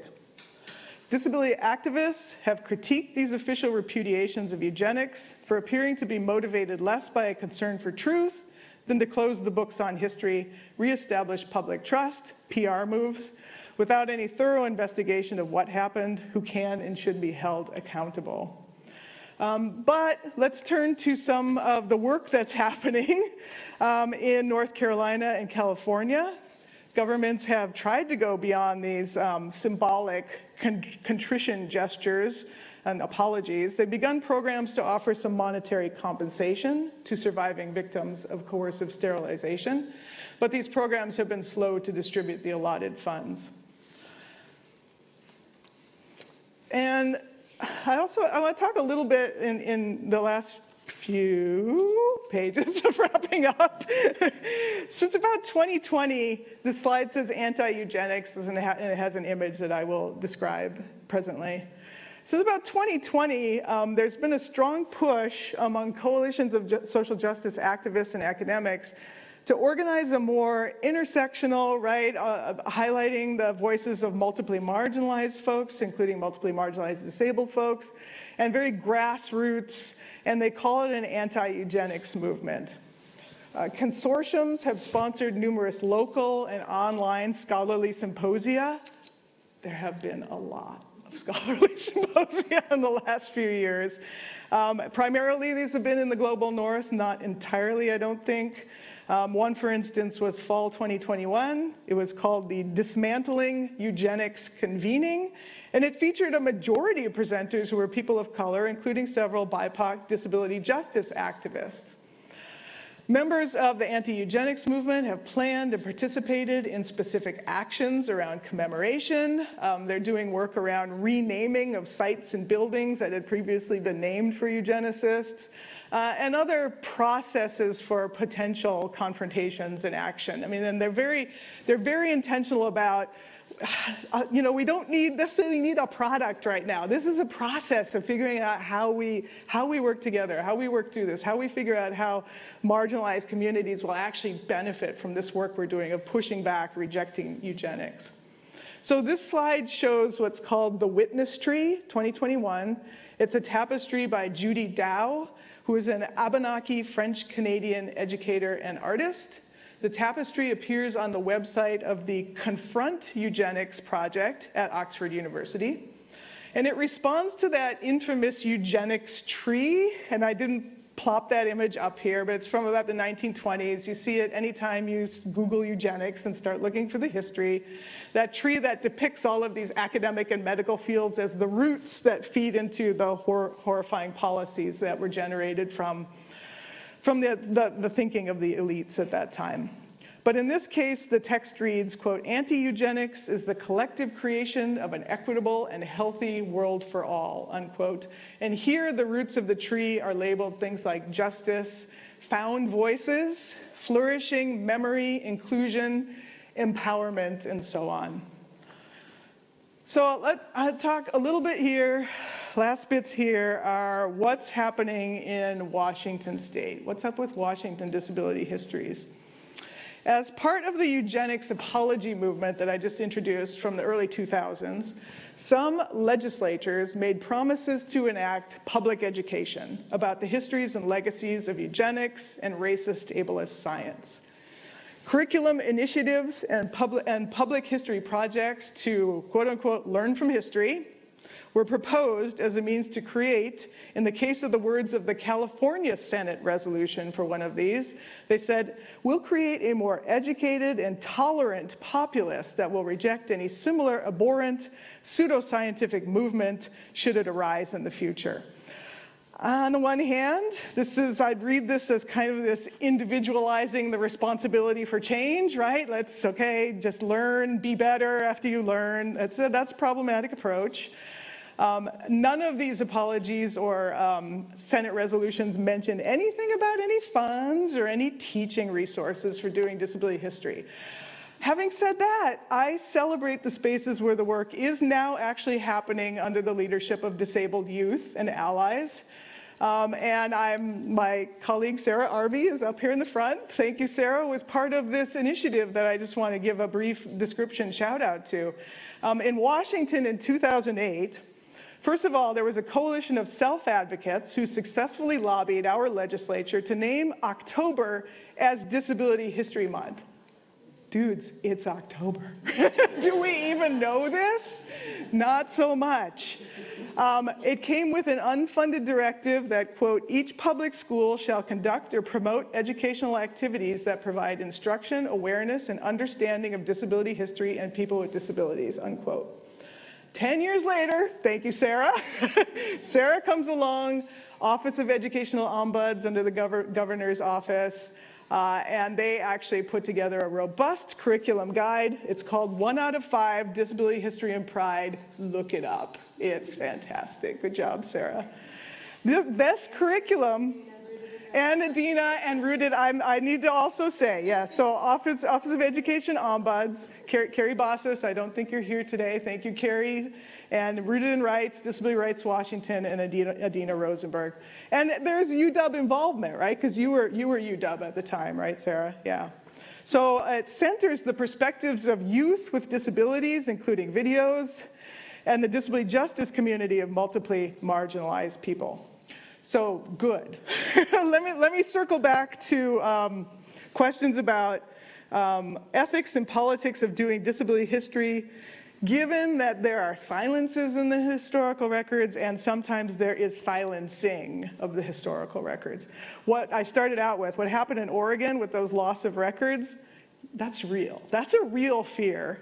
Disability activists have critiqued these official repudiations of eugenics for appearing to be motivated less by a concern for truth than to close the books on history, reestablish public trust, PR moves, without any thorough investigation of what happened, who can and should be held accountable. But let's turn to some of the work that's happening in North Carolina and California. Governments have tried to go beyond these symbolic contrition gestures and apologies. They've begun programs to offer some monetary compensation to surviving victims of coercive sterilization, but these programs have been slow to distribute the allotted funds. And I want to talk a little bit in the last few pages of wrapping up. Since about 2020, the slide says anti-eugenics, and it has an image that I will describe presently. Since about 2020, there's been a strong push among coalitions of social justice activists and academics to organize a more intersectional, right, highlighting the voices of multiply marginalized folks, including multiply marginalized disabled folks, and very grassroots, and they call it an anti-eugenics movement. Consortiums have sponsored numerous local and online scholarly symposia. There have been a lot of scholarly symposia in the last few years. Primarily, these have been in the global north, not entirely, I don't think. One, for instance, was fall 2021. It was called the Dismantling Eugenics Convening, and it featured a majority of presenters who were people of color, including several BIPOC disability justice activists. Members of the anti-eugenics movement have planned and participated in specific actions around commemoration. They're doing work around renaming of sites and buildings that had previously been named for eugenicists, and other processes for potential confrontations and action. I mean, and they're very intentional about, we don't necessarily need a product right now. This is a process of figuring out how we work together, how we work through this, how we figure out how marginalized communities will actually benefit from this work we're doing of pushing back, rejecting eugenics. So this slide shows what's called the Witness Tree 2021. It's a tapestry by Judy Dow, who is an Abenaki French-Canadian educator and artist. The tapestry appears on the website of the Confront Eugenics Project at Oxford University. And it responds to that infamous eugenics tree, and I didn't plop that image up here, but it's from about the 1920s. You see it anytime you Google eugenics and start looking for the history. That tree that depicts all of these academic and medical fields as the roots that feed into the horrifying policies that were generated from the thinking of the elites at that time. But in this case, the text reads, quote, "Anti-eugenics is the collective creation of an equitable and healthy world for all," unquote. And here the roots of the tree are labeled things like justice, found voices, flourishing, memory, inclusion, empowerment, and so on. So I'll talk a little bit here. Last bits here are what's happening in Washington State. What's up with Washington disability histories? As part of the eugenics apology movement that I just introduced from the early 2000s, some legislatures made promises to enact public education about the histories and legacies of eugenics and racist ableist science. Curriculum initiatives and public history projects to, quote unquote, learn from history were proposed as a means to create, in the case of the words of the California Senate resolution for one of these, they said, "We'll create a more educated and tolerant populace that will reject any similar abhorrent pseudoscientific movement should it arise in the future." On the one hand, I'd read this as kind of this individualizing the responsibility for change, right? Just learn, be better after you learn. That's a problematic approach. None of these apologies or Senate resolutions mention anything about any funds or any teaching resources for doing disability history. Having said that, I celebrate the spaces where the work is now actually happening under the leadership of disabled youth and allies. And my colleague Sarah Arvey is up here in the front. Thank you, Sarah, was part of this initiative that I just want to give a brief description shout out to. In Washington in 2008, first of all, there was a coalition of self-advocates who successfully lobbied our legislature to name October as Disability History Month. Dudes, it's October. Do we even know this? Not so much. It came with an unfunded directive that, quote, "Each public school shall conduct or promote educational activities that provide instruction, awareness, and understanding of disability history and people with disabilities," unquote. 10 years later, thank you, Sarah. Sarah comes along, Office of Educational Ombuds under the governor's office, and they actually put together a robust curriculum guide. It's called 1 out of 5, Disability History and Pride. Look it up. It's fantastic. Good job, Sarah. This curriculum, and Adina and Rooted, I need to also say, yeah, so Office of Education Ombuds, Carrie Bossos, I don't think you're here today. Thank you, Carrie. And Rooted in Rights, Disability Rights Washington, and Adina Rosenberg. And there's UW involvement, right? Because you were UW at the time, right, Sarah? Yeah. So it centers the perspectives of youth with disabilities, including videos, and the disability justice community of multiply marginalized people. So good. let me circle back to questions about ethics and politics of doing disability history. Given that there are silences in the historical records and sometimes there is silencing of the historical records. What I started out with, what happened in Oregon with those loss of records, that's real. That's a real fear.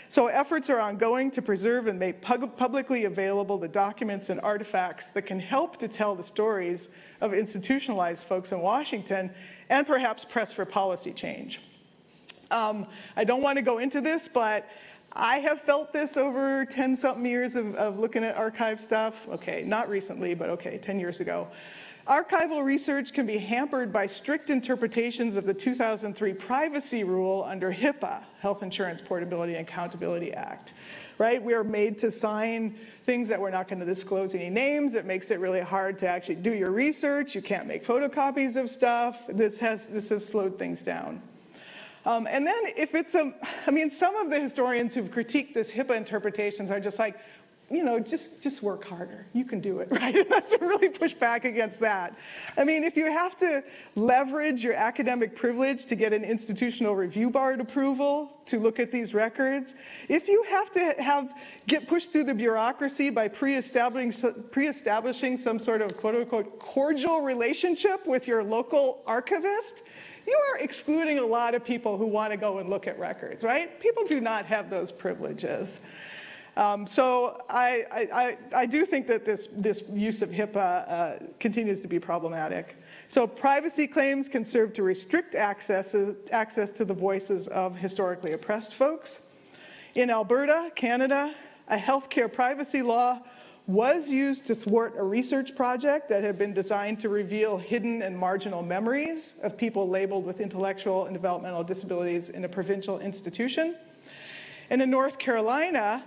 So efforts are ongoing to preserve and make publicly available the documents and artifacts that can help to tell the stories of institutionalized folks in Washington and perhaps press for policy change. I don't want to go into this, but I have felt this over 10-something years of looking at archive stuff. Okay, not recently, but okay, 10 years ago. Archival research can be hampered by strict interpretations of the 2003 privacy rule under HIPAA, Health Insurance Portability and Accountability Act. Right? We are made to sign things that we're not going to disclose any names. It makes it really hard to actually do your research. You can't make photocopies of stuff. This has slowed things down. And then if it's some of the historians who've critiqued this HIPAA interpretations are just like, just work harder. You can do it, right? And not to really push back against that. I mean, if you have to leverage your academic privilege to get an institutional review board approval to look at these records, if you have to get pushed through the bureaucracy by pre-establishing some sort of quote-unquote cordial relationship with your local archivist, you are excluding a lot of people who want to go and look at records, right? People do not have those privileges. So I do think that this use of HIPAA continues to be problematic. So privacy claims can serve to restrict access to the voices of historically oppressed folks. In Alberta, Canada, a healthcare privacy law was used to thwart a research project that had been designed to reveal hidden and marginal memories of people labeled with intellectual and developmental disabilities in a provincial institution. And in North Carolina,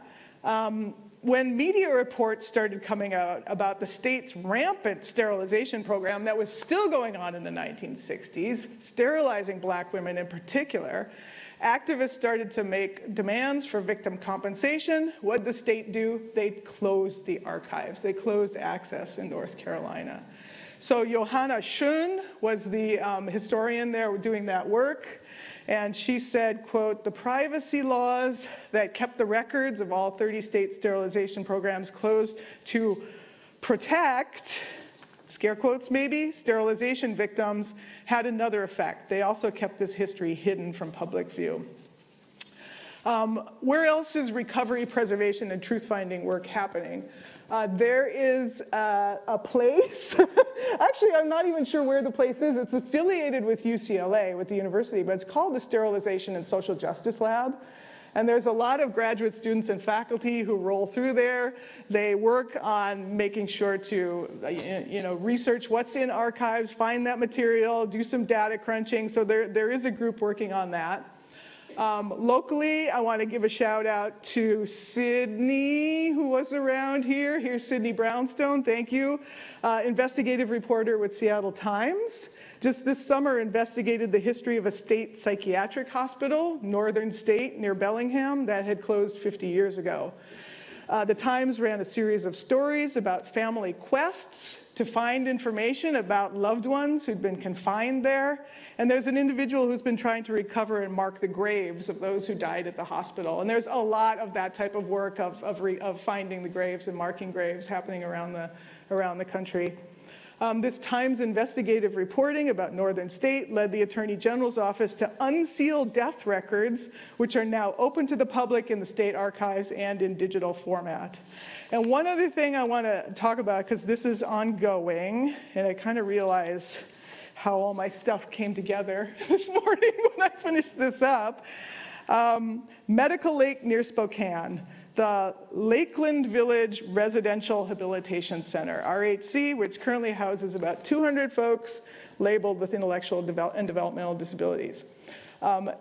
when media reports started coming out about the state's rampant sterilization program that was still going on in the 1960s, sterilizing Black women in particular, activists started to make demands for victim compensation. What did the state do? They closed the archives. They closed access in North Carolina. So Johanna Schoen was the historian there doing that work. And she said, quote, the privacy laws that kept the records of all 30 state sterilization programs closed to protect, scare quotes maybe, sterilization victims had another effect. They also kept this history hidden from public view. Where else is recovery, preservation, and truth-finding work happening? There is a place, actually I'm not even sure where the place is. It's affiliated with UCLA, with the university, but it's called the Sterilization and Social Justice Lab. And there's a lot of graduate students and faculty who roll through there. They work on making sure to research what's in archives, find that material, do some data crunching. So there is a group working on that. Locally, I want to give a shout out to Sydney, who was around here. Here's Sydney Brownstone, thank you. Investigative reporter with Seattle Times. Just this summer investigated the history of a state psychiatric hospital, Northern State near Bellingham, that had closed 50 years ago. The Times ran a series of stories about family quests to find information about loved ones who'd been confined there. And there's an individual who's been trying to recover and mark the graves of those who died at the hospital. And there's a lot of that type of work of finding the graves and marking graves happening around the country. This Times investigative reporting about Northern State led the Attorney General's office to unseal death records, which are now open to the public in the state archives and in digital format. And one other thing I want to talk about, because this is ongoing, and I kind of realize how all my stuff came together this morning when I finished this up. Medical Lake near Spokane. The Lakeland Village Residential Habilitation Center, RHC, which currently houses about 200 folks labeled with intellectual and developmental disabilities.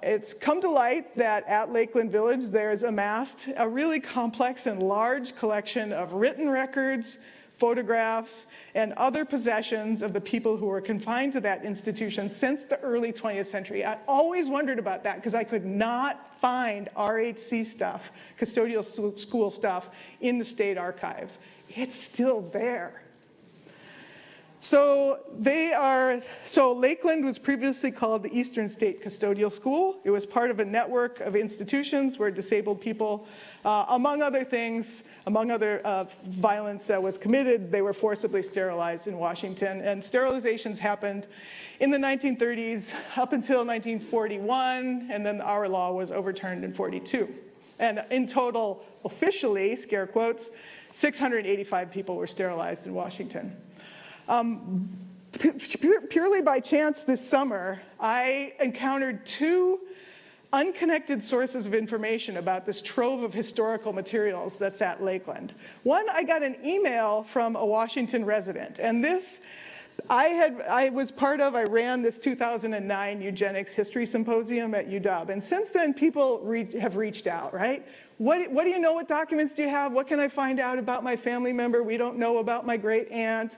It's come to light that at Lakeland Village, there's amassed a really complex and large collection of written records, photographs, and other possessions of the people who were confined to that institution since the early 20th century. I always wondered about that because I could not find RHC stuff, custodial school stuff, in the state archives. It's still there. So Lakeland was previously called the Eastern State Custodial School. It was part of a network of institutions where disabled people, among other things, among other violence that was committed, they were forcibly sterilized in Washington. And sterilizations happened in the 1930s up until 1941, and then our law was overturned in 42. And in total, officially, scare quotes, 685 people were sterilized in Washington. Purely by chance this summer, I encountered two unconnected sources of information about this trove of historical materials that's at Lakeland. One, I got an email from a Washington resident, and this I ran this 2009 Eugenics History Symposium at UW, and since then people have reached out, right? What do you know? What documents do you have? What can I find out about my family member we don't know about my great aunt?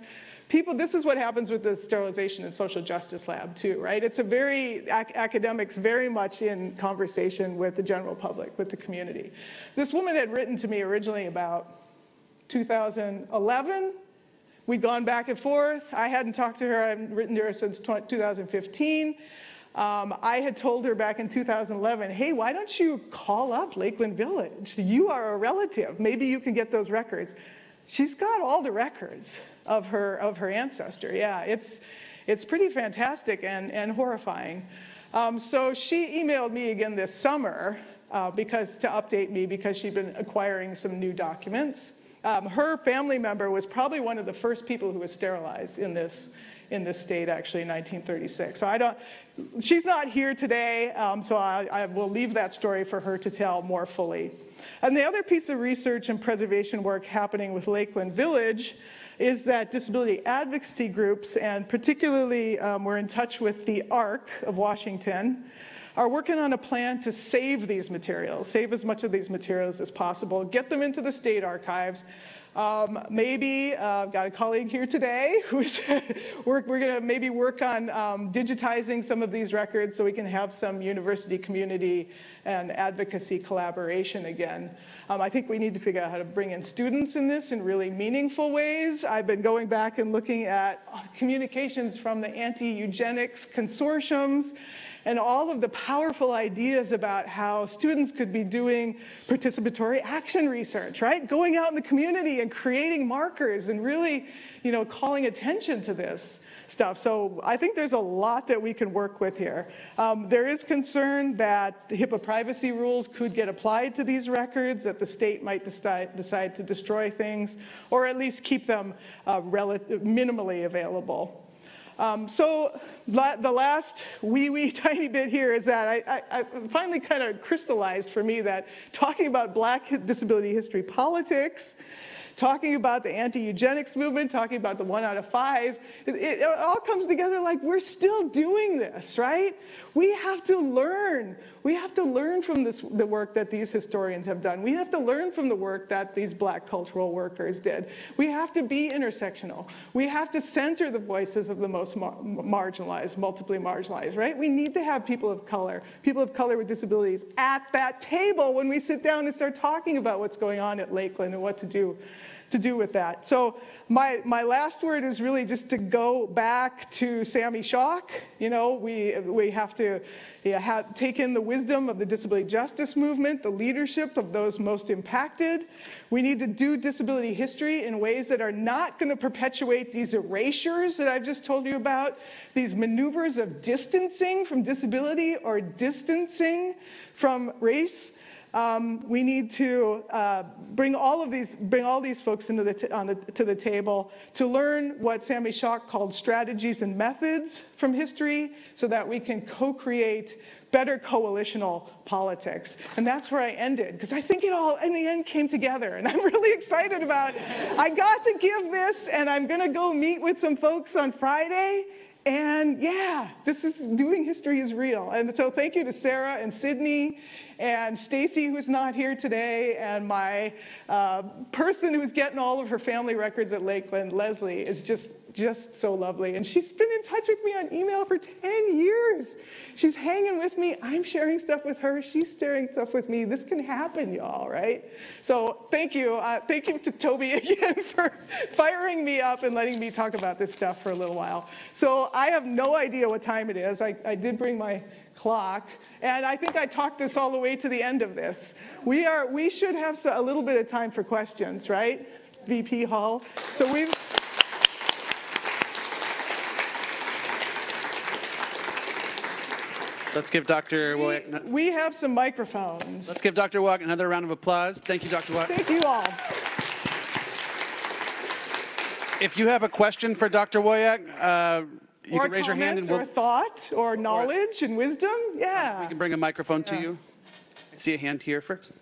This is what happens with the Sterilization and Social Justice Lab too, right? It's academics very much in conversation with the general public, with the community. This woman had written to me originally about 2011. We'd gone back and forth. I hadn't talked to her. I hadn't written to her since 2015. I had told her back in 2011, hey, why don't you call up Lakeland Village? You are a relative. Maybe you can get those records. She's got all the records of her ancestor. Yeah, it's pretty fantastic and horrifying. So she emailed me again this summer to update me because she'd been acquiring some new documents. Her family member was probably one of the first people who was sterilized in this state, actually, in 1936. So she's not here today, so I will leave that story for her to tell more fully. And the other piece of research and preservation work happening with Lakeland Village is that disability advocacy groups, and particularly we're in touch with the ARC of Washington, are working on a plan to save these materials, save as much of these materials as possible, get them into the state archives. Maybe, I've got a colleague here today who's, we're going to maybe work on digitizing some of these records so we can have some university community and advocacy collaboration again. I think we need to figure out how to bring in students in this in really meaningful ways. I've been going back and looking at communications from the anti-eugenics consortiums and all of the powerful ideas about how students could be doing participatory action research, right? Going out in the community and creating markers and really, calling attention to this stuff. So I think there's a lot that we can work with here. There is concern that the HIPAA privacy rules could get applied to these records, that the state might decide to destroy things, or at least keep them minimally available. So the last wee tiny bit here is that I finally kind of crystallized for me that talking about Black disability history politics, talking about the anti-eugenics movement, talking about the 1 out of 5, it all comes together like we're still doing this, right? We have to learn. We have to learn from the work that these historians have done. We have to learn from the work that these Black cultural workers did. We have to be intersectional. We have to center the voices of the most marginalized, multiply marginalized, right? We need to have people of color with disabilities at that table when we sit down and start talking about what's going on at Lakeland and what to do with that. So my last word is really just to go back to Sammy Schock. We have to take in the wisdom of the disability justice movement, the leadership of those most impacted. We need to do disability history in ways that are not going to perpetuate these erasures that I've just told you about, these maneuvers of distancing from disability or distancing from race. We need to bring all these folks to the table to learn what Sammy Schock called strategies and methods from history so that we can co-create better coalitional politics. And that's where I ended, because I think it all, in the end, came together. And I'm really excited about it. I got to give this, and I'm going to go meet with some folks on Friday. And yeah, doing history is real. And so thank you to Sarah and Sydney and Stacy, who's not here today, and my person who's getting all of her family records at Lakeland, Leslie, is just so lovely. And she's been in touch with me on email for 10 years. She's hanging with me. I'm sharing stuff with her. She's sharing stuff with me. This can happen, y'all, right? So thank you. Thank you to Toby again for firing me up and letting me talk about this stuff for a little while. So I have no idea what time it is. I did bring my clock, and I think I talked this all the way to the end of this. We should have a little bit of time for questions, right, VP Hall? So we've...
Let's give Dr. Woiak...
We have some microphones.
Let's give Dr. Woiak another round of applause. Thank you, Dr. Woiak.
Thank you all.
If you have a question for Dr. Woiak, you can raise your hand and we'll...
Or thought, or knowledge and wisdom, yeah.
We can bring a microphone to you. I see a hand here first.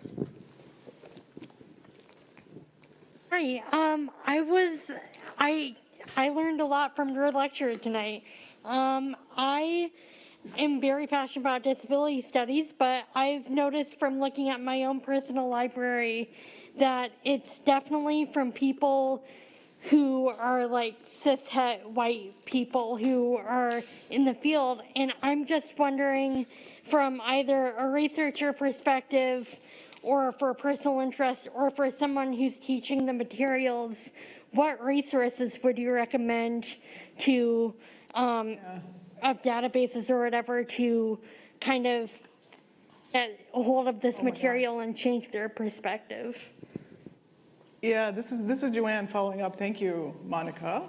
Hi, I learned a lot from your lecture tonight. I am very passionate about disability studies, but I've noticed from looking at my own personal library that it's definitely from people who are like cishet white people who are in the field. And I'm just wondering, from either a researcher perspective or for personal interest, or for someone who's teaching the materials, what resources would you recommend to, of databases or whatever, to kind of get a hold of this material and change their perspective?
Yeah, this is Joanne following up. Thank you, Monica.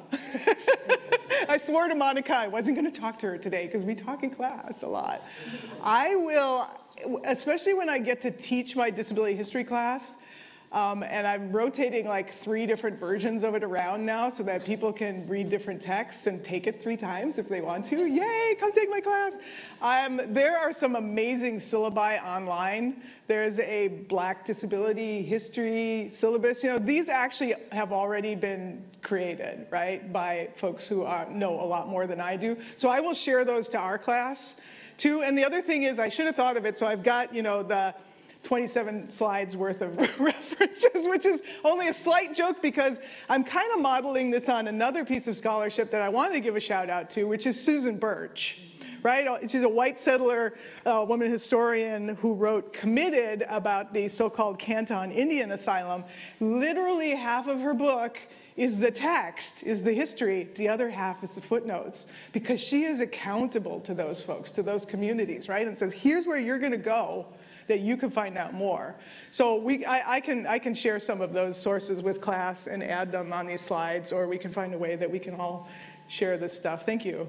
I swore to Monica I wasn't going to talk to her today because we talk in class a lot. I will, especially when I get to teach my disability history class, and I'm rotating like 3 different versions of it around now so that people can read different texts and take it 3 times if they want to. Yay, come take my class. There are some amazing syllabi online. There's a Black disability history syllabus. You know, these actually have already been created, right, by folks who know a lot more than I do. So I will share those to our class too. And the other thing is, I should have thought of it, so I've got, you know, the 27 slides worth of references, which is only a slight joke because I'm kind of modeling this on another piece of scholarship that I wanted to give a shout out to, which is Susan Birch, right? She's a white settler woman historian who wrote Committed about the so-called Canton Indian Asylum. Literally half of her book is the text, is the history. The other half is the footnotes, because she is accountable to those folks, to those communities, right? And says, here's where you're going to go that you can find out more. So I can share some of those sources with class and add them on these slides, or we can find a way that we can all share this stuff. Thank you.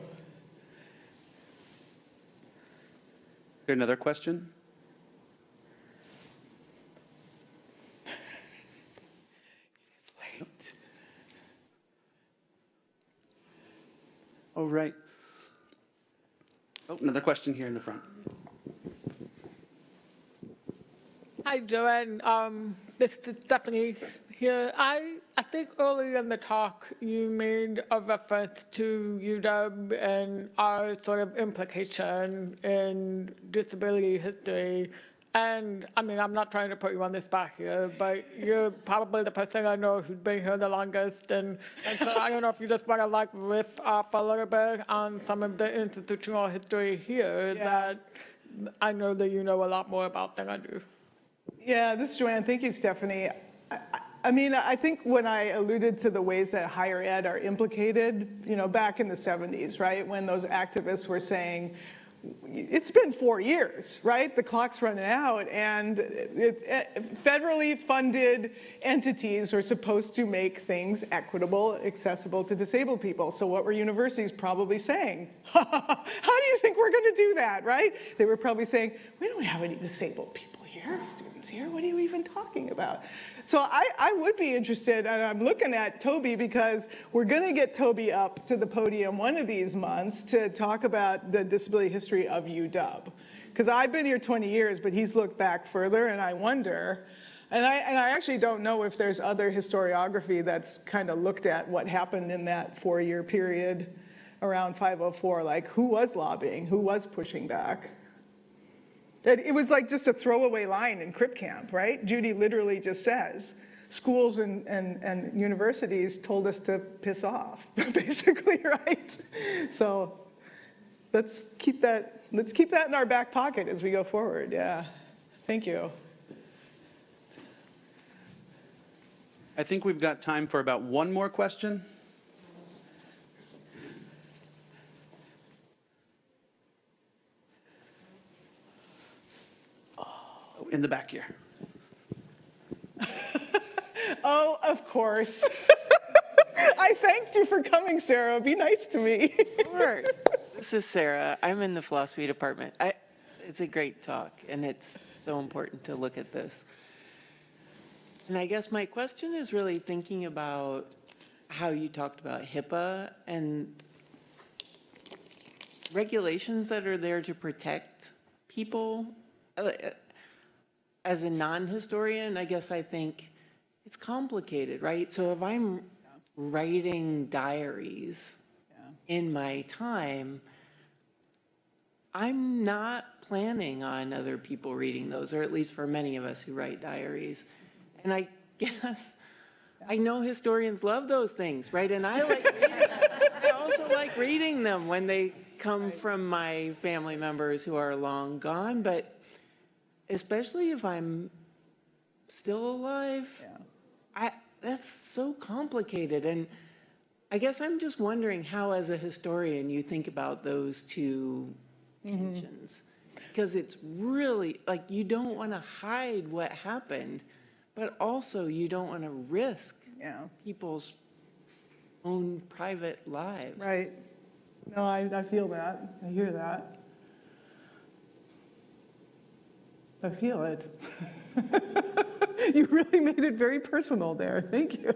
Another question?
It's late.
All right. Oh, another question here in the front.
Hi, Joanne. This is Stephanie here. I think earlier in the talk you made a reference to UW and our sort of implication in disability history. And I mean, I'm not trying to put you on the spot here, but you're probably the person I know who's been here the longest. And so I don't know if you just want to like riff off a little bit on some of the institutional history here that I know that you know a lot more about than I do.
Yeah, this is Joanne. Thank you, Stephanie. I mean, I think when I alluded to the ways that higher ed are implicated, you know, back in the 70s, right, when those activists were saying, it's been 4 years, right? The clock's running out, and federally funded entities are supposed to make things equitable, accessible to disabled people. So what were universities probably saying? How do you think we're going to do that, right? They were probably saying, we don't have any disabled people here, students here. What are you even talking about? So I would be interested, and I'm looking at Toby because we're going to get Toby up to the podium one of these months to talk about the disability history of UW. Because I've been here 20 years, but he's looked back further, and I wonder, and I actually don't know if there's other historiography that's kind of looked at what happened in that 4-year period around 504, like who was lobbying, who was pushing back. It was like just a throwaway line in Crip Camp, right? Judy literally just says, schools and universities told us to piss off, basically, right? So let's keep that in our back pocket as we go forward, yeah. Thank you.
I think we've got time for about one more question. In the back here.
Oh, of course. I thanked you for coming, Sarah. Be nice to me.
Of course. This is Sarah. I'm in the philosophy department. It's a great talk, and it's so important to look at this. And I guess my question is really thinking about how you talked about HIPAA and regulations that are there to protect people. As a non-historian, I guess I think it's complicated, right? So if I'm writing diaries in my time, I'm not planning on other people reading those, or at least for many of us who write diaries. And I guess I know historians love those things, right? And I like reading them. I also like reading them when they come from my family members who are long gone, but especially if I'm still alive?
Yeah.
That's so complicated. And I guess I'm just wondering how, as a historian, you think about those two tensions. Because it's really, like, you don't want to hide what happened, but also you don't want to risk people's own private lives.
Right. No, I feel that. I hear that. I feel it. You really made it very personal there. Thank you.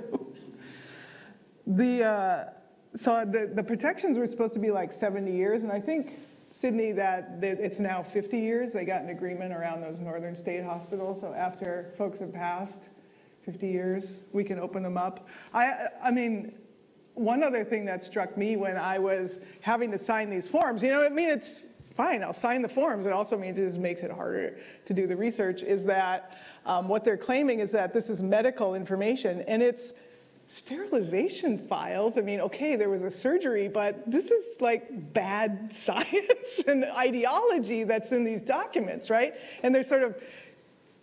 So the protections were supposed to be like 70 years, and I think, Sydney, that it's now 50 years. They got an agreement around those northern state hospitals, so after folks have passed 50 years, we can open them up. I mean, one other thing that struck me when I was having to sign these forms, you know, I mean, it's fine, I'll sign the forms. It also means it just makes it harder to do the research, is that what they're claiming is that this is medical information, and it's sterilization files. I mean, okay, there was a surgery, but this is like bad science and ideology that's in these documents, right? And they're sort of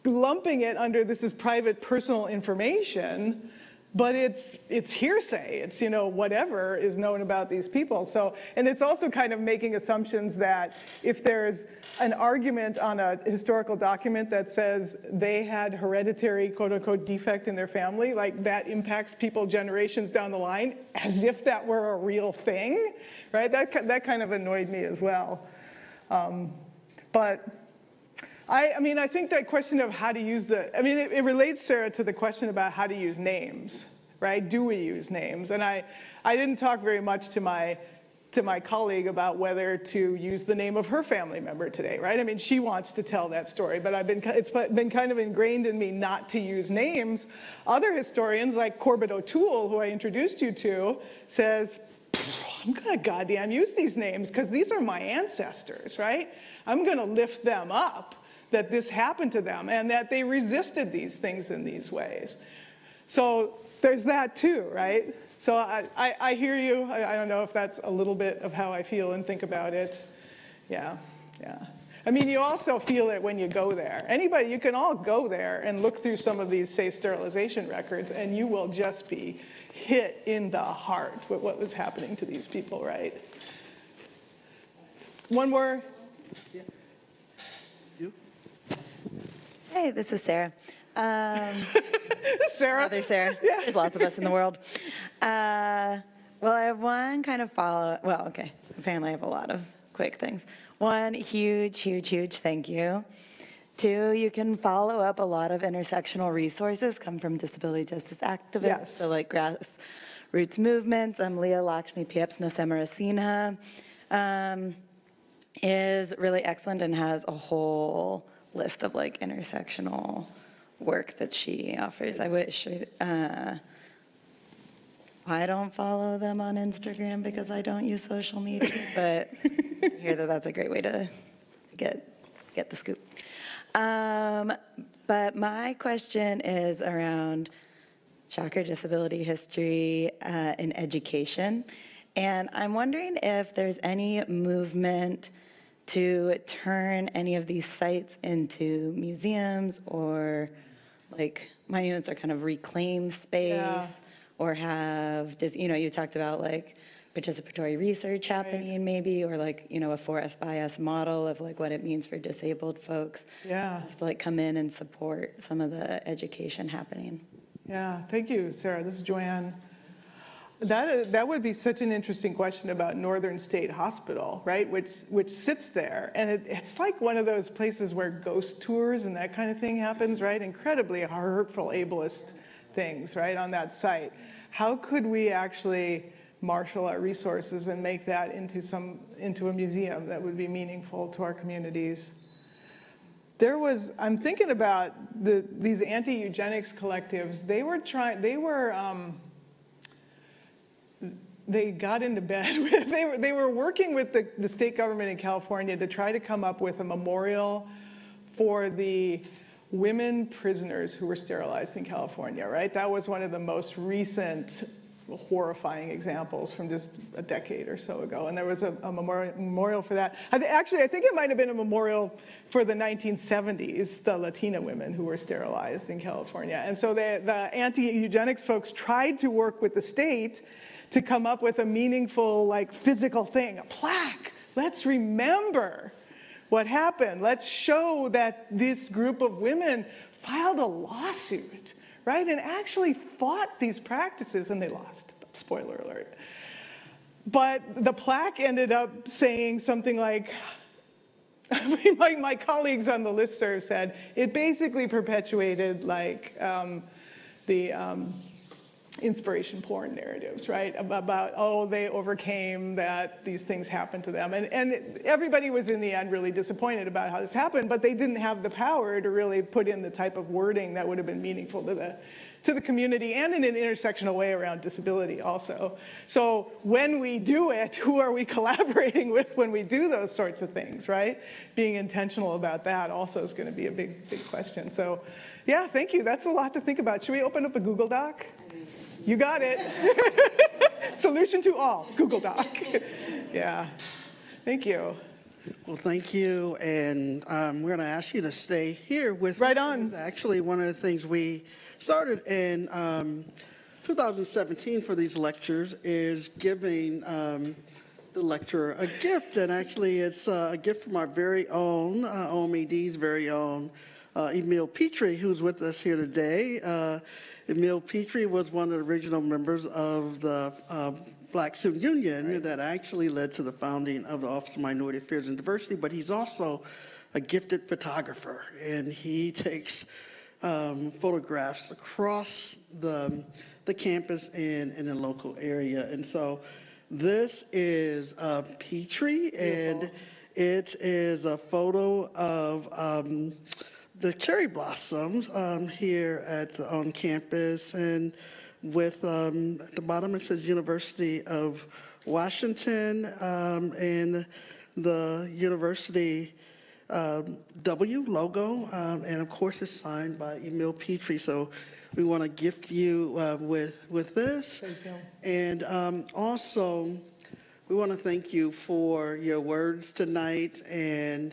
lumping it under this is private personal information, but it's hearsay. It's, you know, whatever is known about these people. So, and it's also kind of making assumptions that if there's an argument on a historical document that says they had hereditary quote unquote defect in their family, like that impacts people generations down the line, as if that were a real thing, right? That kind of annoyed me as well. But I mean, I think that question of how to use it relates, Sarah, to the question about how to use names, right? Do we use names? And I didn't talk very much to my colleague about whether to use the name of her family member today, right? I mean, she wants to tell that story, but it's been kind of ingrained in me not to use names. Other historians, like Corbett O'Toole, who I introduced you to, says, I'm gonna goddamn use these names because these are my ancestors, right? I'm gonna lift them up, that this happened to them and that they resisted these things in these ways. So there's that too, right? So I hear you. I don't know if that's a little bit of how I feel and think about it. Yeah. I mean, you also feel it when you go there. Anybody, you can all go there and look through some of these, say, sterilization records, and you will just be hit in the heart with what was happening to these people, right? One more. Yeah.
Hey, this is Sarah.
Sarah.
Other Sarah.
Yeah.
There's lots of us in the world. Well, I have one kind of follow-up. Well, okay. Apparently I have a lot of quick things. One, huge thank you. Two, you can follow up. A lot of intersectional resources come from disability justice activists.
Yes.
So like grassroots movements. Leah Lakshmi Piepsna Samarasina is really excellent and has a whole list of like intersectional work that she offers. I wish I don't follow them on Instagram because I don't use social media, but I hear that that's a great way to get the scoop. But my question is around shocker disability history in education, and I'm wondering if there's any movement to turn any of these sites into museums or like monuments or kind of reclaim space or have, you talked about like participatory research happening maybe, or like, a for us by us model of like what it means for disabled folks.
Yeah.
Just to like come in and support some of the education happening.
Yeah, thank you, Sarah. This is Joanne. That would be such an interesting question about Northern State Hospital, right? Which sits there, and it's like one of those places where ghost tours and that kind of thing happens, right? Incredibly hurtful, ableist things, right, on that site. How could we actually marshal our resources and make that into a museum that would be meaningful to our communities? I'm thinking about these anti-eugenics collectives. They got into bed with, they were working with the state government in California to try to come up with a memorial for the women prisoners who were sterilized in California, right? That was one of the most recent horrifying examples from just a decade or so ago, and there was a memorial for that. Actually, I think it might have been a memorial for the 1970s, the Latina women who were sterilized in California. And so the anti-eugenics folks tried to work with the state to come up with a meaningful, like, physical thing, a plaque. Let's remember what happened. Let's show that this group of women filed a lawsuit, right, and actually fought these practices, and they lost. Spoiler alert. But the plaque ended up saying something like, I mean, my colleagues on the listserv said, it basically perpetuated, like, the inspiration porn narratives, right? About, oh, they overcame that, these things happened to them. And everybody was in the end really disappointed about how this happened, but they didn't have the power to really put in the type of wording that would have been meaningful to the community, and in an intersectional way around disability also. So when we do it, who are we collaborating with when we do those sorts of things, right? Being intentional about that also is going to be a big question. So yeah, thank you. That's a lot to think about. Should we open up a Google Doc? You got it. Solution to all, Google Doc. Yeah, thank you.
Well, thank you, and we're going to ask you to stay here with
Right
me.
on.
Actually, one of the things we started in 2017 for these lectures is giving the lecturer a gift, and actually it's a gift from our very own, OMED's very own, Emil Petrie, who's with us here today. Emil Petrie was one of the original members of the Black Student Union that actually led to the founding of the Office of Minority Affairs and Diversity, but he's also a gifted photographer, and he takes photographs across the campus and in the local area. And so this is Petrie, and it is a photo of the cherry blossoms here on campus, and with at the bottom it says University of Washington, and the University W logo, and of course it's signed by Emil Petrie. So we want to gift you with this.
Thank you.
And also we want to thank you for your words tonight, and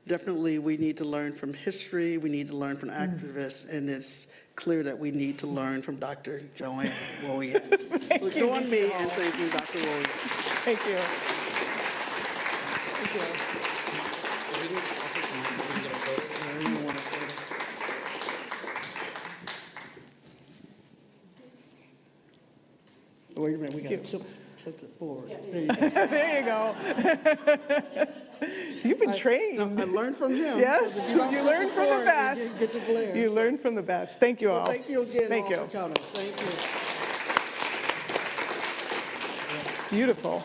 definitely we need to learn from history, we need to learn from activists, and it's clear that we need to learn from Dr. Joanne Woiak. So join me in thanking Dr. Woiak.
Thank you. Thank you.
Wait a minute, we got to tilt it forward. There you go.
There you go. You've been trained.
I learned from him.
Yes, you learned from the best.
Get the glare.
You learned from the best. Thank you all.
Well, thank you again.
Thank
all
you.
for coming. Thank you.
Beautiful.